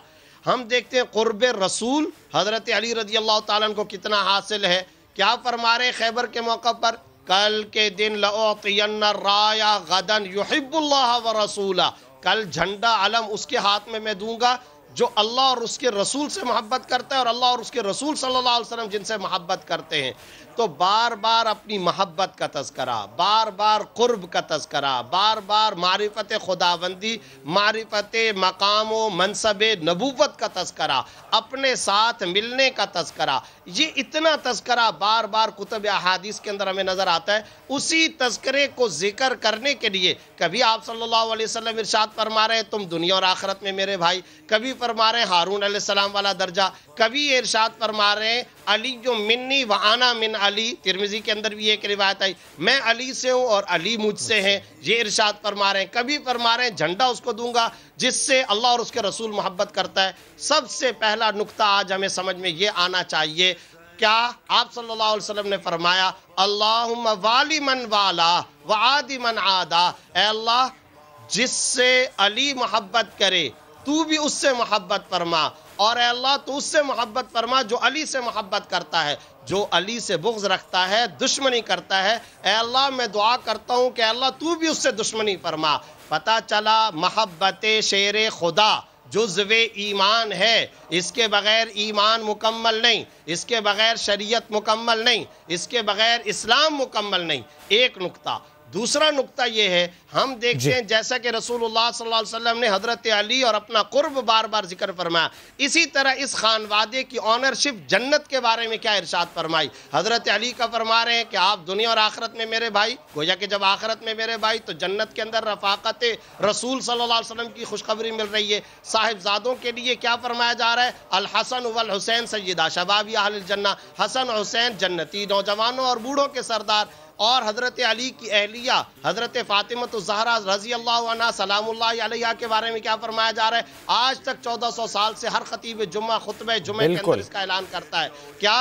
ہم دیکھتے ہیں قرب رسول حضرت علی رضی اللہ تعالیٰ عنہ کو کتنا حاصل ہے؟ کیا فرما رہے خیبر کے موقع پر، کل کے دن لأعطین الرایا غدا یحب اللہ ورسولہ، کل جھنڈا علم اس کے ہاتھ میں دوں گا جو اللہ اور اس کے رسول سے محبت کرتا ہے، اور اللہ اور اس کے رسول صلی اللہ علیہ وسلم جن سے محبت کرتے ہیں۔ تو بار بار اپنی محبت کا تذکرہ، بار بار قرب کا تذکرہ، بار بار معرفت خداوندی، معرفت مقام و منصب نبوت کا تذکرہ، اپنے ساتھ ملنے کا تذکرہ، یہ اتنا تذکرہ بار بار کتب احادیث کے اندر ہمیں نظر آتا ہے۔ اسی تذکرے کو ذکر کرنے کے لیے کبھی آپ صلی اللہ علیہ وسلم ارشاد فرما رہے ہیں تم دنیا اور آخرت میں میرے بھائی، کبھی فرما رہے ہیں ہارون علیہ السلام والا درجہ، کبھی یہ ارشاد فرما رہے ہیں علی جو منی و انا من علی، ترمذی کے اندر بھی ایک روایت آئی میں علی سے ہوں اور علی مجھ سے ہیں، یہ ارشاد فرما رہے ہیں، کبھی فرما رہے ہیں جھنڈا اس کو دوں گا جس سے اللہ اور اس کے رسول محبت کرتا ہے۔ سب سے پہلا نقطہ آج ہمیں سمجھ میں یہ آنا چاہیے، کیا آپ صلی اللہ علیہ وسلم نے فرمایا اللہم والی من والا وعادی من عادا، اے اللہ جس سے علی محبت کرے تو بھی اس سے محبت فرما، اور اے اللہ تو اس سے محبت فرما جو علی سے محبت کرتا ہے، جو علی سے بغض رکھتا ہے، دشمنی کرتا ہے، اے اللہ میں دعا کرتا ہوں کہ اللہ تو بھی اس سے دشمنی فرما۔ پتہ چلا محبت شیر خدا جزو ایمان ہے، اس کے بغیر ایمان مکمل نہیں، اس کے بغیر شریعت مکمل نہیں، اس کے بغیر اسلام مکمل نہیں۔ ایک نقطہ۔ دوسرا نقطہ یہ ہے، ہم دیکھتے ہیں جیسا کہ رسول اللہ صلی اللہ علیہ وسلم نے حضرت علی اور اپنا قرب بار بار ذکر فرمایا، اسی طرح اس خانوادے کی آنرشپ جنت کے بارے میں کیا ارشاد فرمائی؟ حضرت علی کا فرما رہے ہیں کہ آپ دنیا اور آخرت میں میرے بھائی، گویا کہ جب آخرت میں میرے بھائی تو جنت کے اندر رفاقت رسول صلی اللہ علیہ وسلم کی خوشخبری مل رہی ہے۔ صاحبزادوں کے لیے کیا فرمایا جا رہا ہے؟ الحسن والحسین سیدہ شباب اہل الجنہ، حسن حسین جنتی نوجوانوں اور بوڑھوں کے سردار۔ اور حضرت علی کی اہلیہ حضرت فاطمہ الزہرا رضی اللہ عنہ سلام اللہ علیہا کے بارے میں کیا فرمایا جا رہا ہے؟ آج تک 1400 سال سے ہر خطیب جمعہ خطبہ جمعہ کے اندر اس کا اعلان کرتا ہے، کیا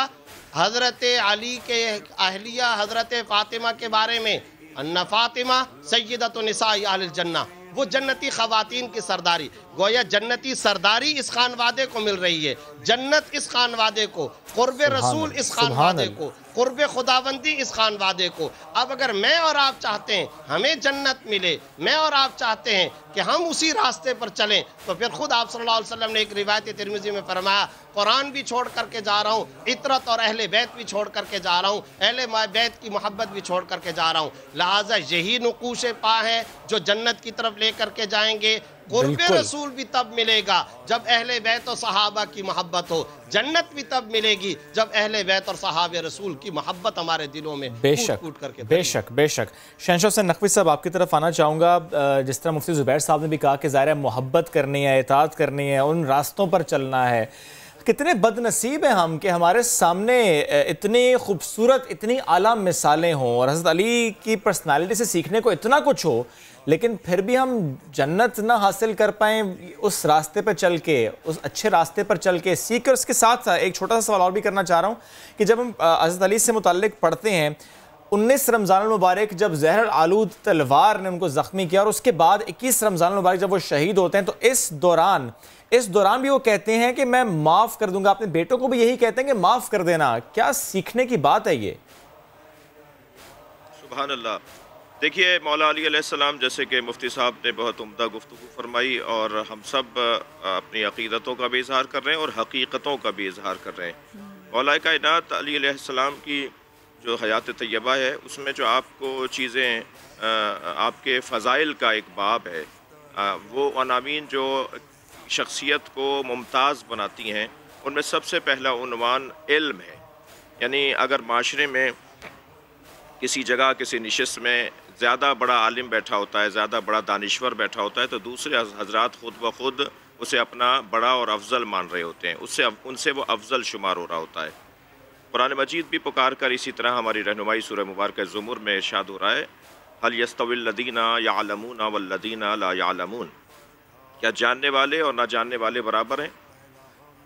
حضرت علی کے اہلیہ حضرت فاطمہ کے بارے میں ان فاطمہ سیدۃ نساء اہل الجنہ، وہ جنتی خواتین کی سرداری، گویا جنتی سرداری اس خانوادے کو مل رہی ہے، جنت اس خانوادے کو، قرب رسول اس خانوادے کو، قرب خداوندی اس خانوادے کو۔ اب اگر میں اور آپ چاہتے ہیں ہمیں جنت ملے، میں اور آپ چاہتے ہیں کہ ہم اسی راستے پر چلیں، تو پھر خود آپ صلی اللہ علیہ وسلم نے ایک روایت ترمذی میں فرمایا قرآن بھی چھوڑ کر کے جا رہا ہوں، عطرت اور اہل بیت بھی چھوڑ کر کے جا رہا ہوں، اہل بیت کی محبت بھی چھوڑ کر کے جا رہا ہوں، لہٰذا یہی نقوش پا ہے جو جنت کی طرف لے کر کے جائیں گے۔ قرب رسول بھی تب ملے گا جب اہل بیت و صحابہ کی محبت ہو، جنت بھی تب ملے گی جب اہل بیت اور صحابہ رسول کی محبت ہمارے دلوں میں کوٹ کر کے بے شک بے شک۔ شہنشاہ حسین نقوی صاحب آپ کی طرف آنا چاہوں گا، جس طرح مفتی زبیر صاحب نے بھی کہا کہ ظاہر ہے محبت کرنی ہے، اطاعت کرنی ہے، ان راستوں پر چلنا ہے۔ کتنے بد نصیب ہیں ہم کہ ہمارے سامنے اتنی خوبصورت اتنی اعلیٰ مثالیں ہوں اور حضرت علی کی پرسنالٹی سے سیکھنے کو اتنا کچھ ہو، لیکن پھر بھی ہم جنت نہ حاصل کر پائیں اس راستے پر چل کے، اس اچھے راستے پر چل کے سیکھ کر۔ اس کے ساتھ ایک چھوٹا سا سوال اور بھی کرنا چاہ رہا ہوں کہ جب ہم حضرت علی سے متعلق پڑھتے ہیں، 19 رمضان المبارک جب زہر آلود تلوار نے ان کو زخمی کیا اور اس کے بعد 21 رمضان المبارک جب وہ شہید ہوتے ہیں، تو اس دوران بھی وہ کہتے ہیں کہ میں معاف کر دوں گا، اپنے بیٹوں کو بھی یہی کہتے ہیں کہ معاف کر دینا۔ کیا سیکھنے کی بات ہے یہ؟ سبحان اللہ۔ دیکھیے مولا علی علیہ السلام جیسے کہ مفتی صاحب نے بہت عمدہ گفتگو فرمائی، اور ہم سب اپنی عقیدتوں کا بھی اظہار کر رہے ہیں اور حقیقتوں کا بھی اظہار کر رہے ہیں۔ مولا کائنات علی علیہ السلام کی جو حیات طیبہ ہے، اس میں جو آپ کو چیزیں آپ کے فضائل کا ایک باب ہے، وہ عناوین جو شخصیت کو ممتاز بناتی ہیں، ان میں سب سے پہلا عنوان علم ہے۔ یعنی اگر معاشرے میں کسی جگہ کسی نشست میں زیادہ بڑا عالم بیٹھا ہوتا ہے، زیادہ بڑا دانشور بیٹھا ہوتا ہے، تو دوسرے حضرات خود بخود اسے اپنا بڑا اور افضل مان رہے ہوتے ہیں، ان سے وہ افضل شمار ہو رہا ہوتا ہے۔ قرآن مجید بھی پکار کر اسی طرح ہماری رہنمائی سورہ مبارکہ زمر میں ارشاد ہو رہا ہے هل يستوي الذين يعلمون والذين لا يعلمون، کیا جاننے والے اور نہ جاننے والے برابر ہیں؟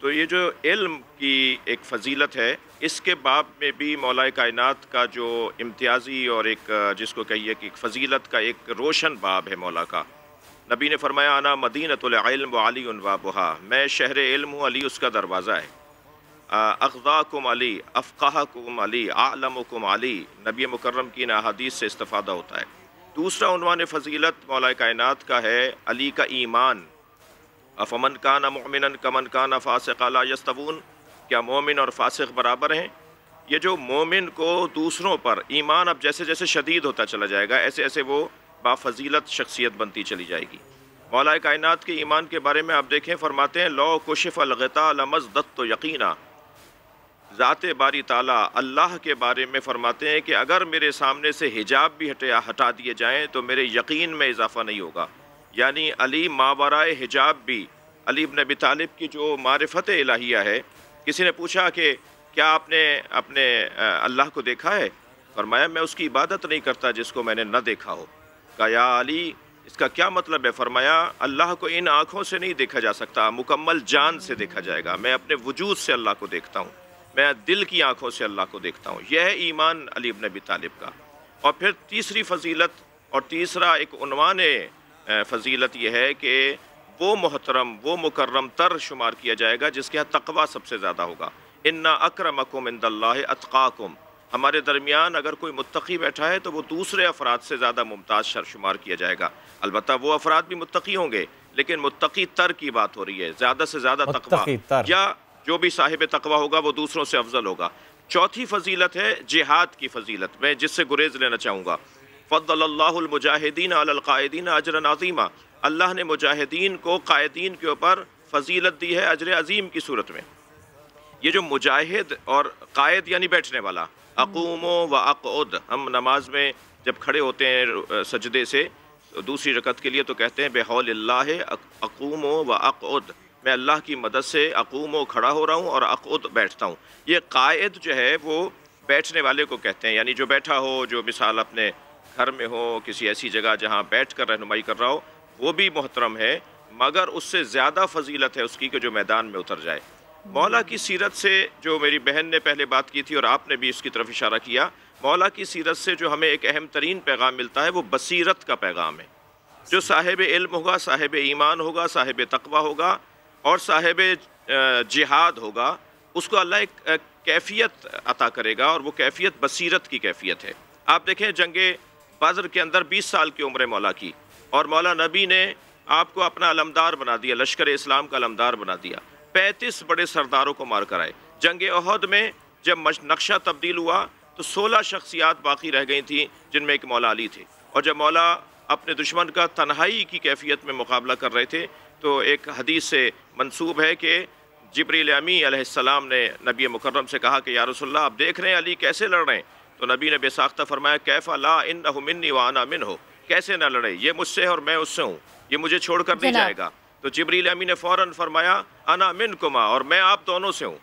تو یہ جو علم کی ایک فضیلت ہے، اس کے باب میں بھی مولا کائنات کا جو امتیازی اور ایک جس کو کہیے کہ ایک فضیلت کا ایک روشن باب ہے مولا کا۔ نبی نے فرمایا انا مدینۃ العلم وعلی بابھا، میں شہر علم ہوں، علی اس کا دروازہ ہے۔ اغذاکم علی، افقہکم علی، اعلمکم علی، نبی مکرم کی ان احادیث سے استفادہ ہوتا ہے۔ دوسرا عنوان فضیلت مولا کائنات کا ہے علی کا ایمان۔ افمن کان مؤمنا کمن کان فاسقا لا یستوون، کیا مومن اور فاسق برابر ہیں؟ یہ جو مومن کو دوسروں پر ایمان اب جیسے جیسے شدید ہوتا چلا جائے گا ایسے ایسے وہ بافضیلت شخصیت بنتی چلی جائے گی۔ مولا کائنات کے ایمان کے بارے میں آپ دیکھیں، فرماتے ہیں لو کشف الغطاء لمزددت یقینا، ذات باری تعالیٰ اللہ کے بارے میں فرماتے ہیں کہ اگر میرے سامنے سے حجاب بھی ہٹا دیے جائیں تو میرے یقین میں اضافہ نہیں ہوگا۔ یعنی علی ماورائے حجاب بھی، علی ابن ابی طالب کی جو معرفت الہیہ ہے، کسی نے پوچھا کہ کیا آپ نے اپنے اللہ کو دیکھا ہے؟ فرمایا میں اس کی عبادت نہیں کرتا جس کو میں نے نہ دیکھا ہو۔ کہا یا علی اس کا کیا مطلب ہے؟ فرمایا اللہ کو ان آنکھوں سے نہیں دیکھا جا سکتا، مکمل جان سے دیکھا جائے گا۔ میں اپنے وجود سے اللہ کو دیکھتا ہوں، میں دل کی آنکھوں سے اللہ کو دیکھتا ہوں۔ یہ ہے ایمان علی ابن ابی طالب کا۔ اور پھر تیسری فضیلت اور تیسرا ایک عنوان فضیلت یہ ہے کہ وہ محترم، وہ مکرم تر شمار کیا جائے گا جس کے ہاں تقوی سب سے زیادہ ہوگا۔ اِنَّ أَكْرَمَكُمْ عِنْدَ اللَّهِ أَتْقَاكُمْ، ہمارے درمیان اگر کوئی متقی بیٹھا ہے تو وہ دوسرے افراد سے زیادہ ممتاز شمار کیا جائے گا۔ البتہ وہ افراد بھی متقی ہوں گے، لیکن متقی تر کی بات ہو رہی ہے، زیادہ سے زیادہ تقوی، یا جو بھی صاحب تقوی ہوگا وہ دوسروں سے افضل ہوگا۔ چوتھی فضیلت ہے جہاد کی فضیلت، میں جس سے گریز لینا چاہوں گا۔ فضل اللہ المجاہدین علی القائدین اجرا عظیما، اللہ نے مجاہدین کو قائدین کے اوپر فضیلت دی ہے اجر عظیم کی صورت میں۔ یہ جو مجاہد اور قائد یعنی بیٹھنے والا، اقوم و اقعد، ہم نماز میں جب کھڑے ہوتے ہیں سجدے سے دوسری رکعت کے لیے تو کہتے ہیں بحول اللہ اقوم و اقعد، میں اللہ کی مدد سے اقوم و کھڑا ہو رہا ہوں اور اقعد بیٹھتا ہوں۔ یہ قائد جو ہے وہ بیٹھنے والے کو کہتے ہیں، یعنی جو بیٹھا ہو، جو مثال اپنے گھر میں ہو، کسی ایسی جگہ جہاں بیٹھ کر رہنمائی کر رہا ہو، وہ بھی محترم ہے، مگر اس سے زیادہ فضیلت ہے اس کی کہ جو میدان میں اتر جائے۔ مولا کی سیرت سے جو میری بہن نے پہلے بات کی تھی اور آپ نے بھی اس کی طرف اشارہ کیا، مولا کی سیرت سے جو ہمیں ایک اہم ترین پیغام ملتا ہے وہ بصیرت کا پیغام ہے۔ جو صاحب علم ہوگا، صاحب ایمان ہوگا، صاحب تقوی ہوگا اور صاحب جہاد ہوگا، اس کو اللہ ایک کیفیت عطا کرے گا، اور وہ کیفیت بصیرت کی کیفیت ہے۔ آپ دیکھیں جنگ بدر کے اندر 20 سال کی عمر مولا کی، اور مولا نبی نے آپ کو اپنا علمدار بنا دیا، لشکر اسلام کا علمدار بنا دیا، 35 بڑے سرداروں کو مار کر آئے۔ جنگ احد میں جب نقشہ تبدیل ہوا تو 16 شخصیات باقی رہ گئی تھیں، جن میں ایک مولا علی تھے، اور جب مولا اپنے دشمن کا تنہائی کی کیفیت میں مقابلہ کر رہے تھے تو ایک حدیث سے منسوب ہے کہ جبریل امی علیہ السلام نے نبی مکرم سے کہا کہ یا رسول اللہ آپ دیکھ رہے ہیں علی کیسے لڑ رہے ہیں؟ تو نبی نے بے ساختہ فرمایا کیف لا انہ منی وانا منہ، کیسے نہ لڑے، یہ مجھ سے ہے اور میں اس سے ہوں، یہ مجھے چھوڑ کر نہیں جائے گا۔ تو جبریل امی نے فوراً فرمایا انا منکما، اور میں آپ دونوں سے ہوں۔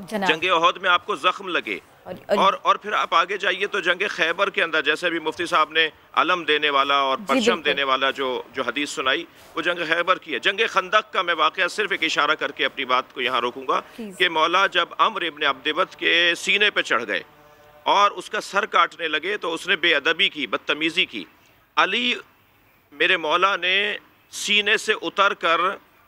جنگ احد میں آپ کو زخم لگے، اور پھر آپ آگے جائیے تو جنگ خیبر کے اندر جیسے بھی مفتی صاحب نے علم دینے والا اور پرچم دینے والا جو حدیث سنائی وہ جنگ خیبر کی ہے۔ جنگ خندق کا میں واقعہ صرف ایک اشارہ کر کے اپنی بات کو یہاں روکوں گا کہ مولا جب عمرو ابن عبدبت کے سینے پہ چڑھ گئے اور اس کا سر کاٹنے لگے تو اس نے بے ادبی کی، بدتمیزی کی، علی میرے مولا نے سینے سے اتر کر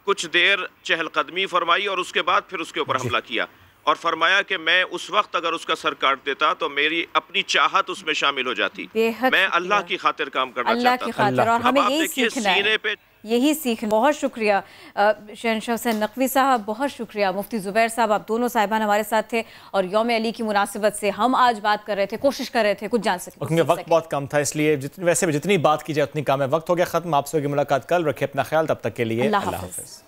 کچھ دیر چہل قدمی فرمائی اور اس کے بعد پھر اس کے اوپر حملہ کیا، اور فرمایا کہ میں اس وقت اگر اس کا سر کاٹ دیتا تو میری اپنی چاہت اس میں شامل ہو جاتی، میں اللہ کی خاطر کام کرنا چاہتا تھا، اللہ کی خاطر، اور ہمیں یہی سیکھنا ہے، یہی سیکھنا۔ بہت شکریہ شہنشاہ حسین نقوی صاحب، بہت شکریہ مفتی زبیر صاحب، آپ دونوں صاحبان ہمارے ساتھ تھے اور یوم علی کی مناسبت سے ہم آج بات کر رہے تھے، کوشش کر رہے تھے کچھ جان سکیں، کیونکہ وقت بہت کم تھا، اس لیے ویسے بھی جتنی بات کی جائے اتنی کم ہے۔ وقت ہو گیا ختم، آپ سے ہوگی ملاقات کل، رکھیں اپنا خیال، تب تک کے لیے اللہ حافظ۔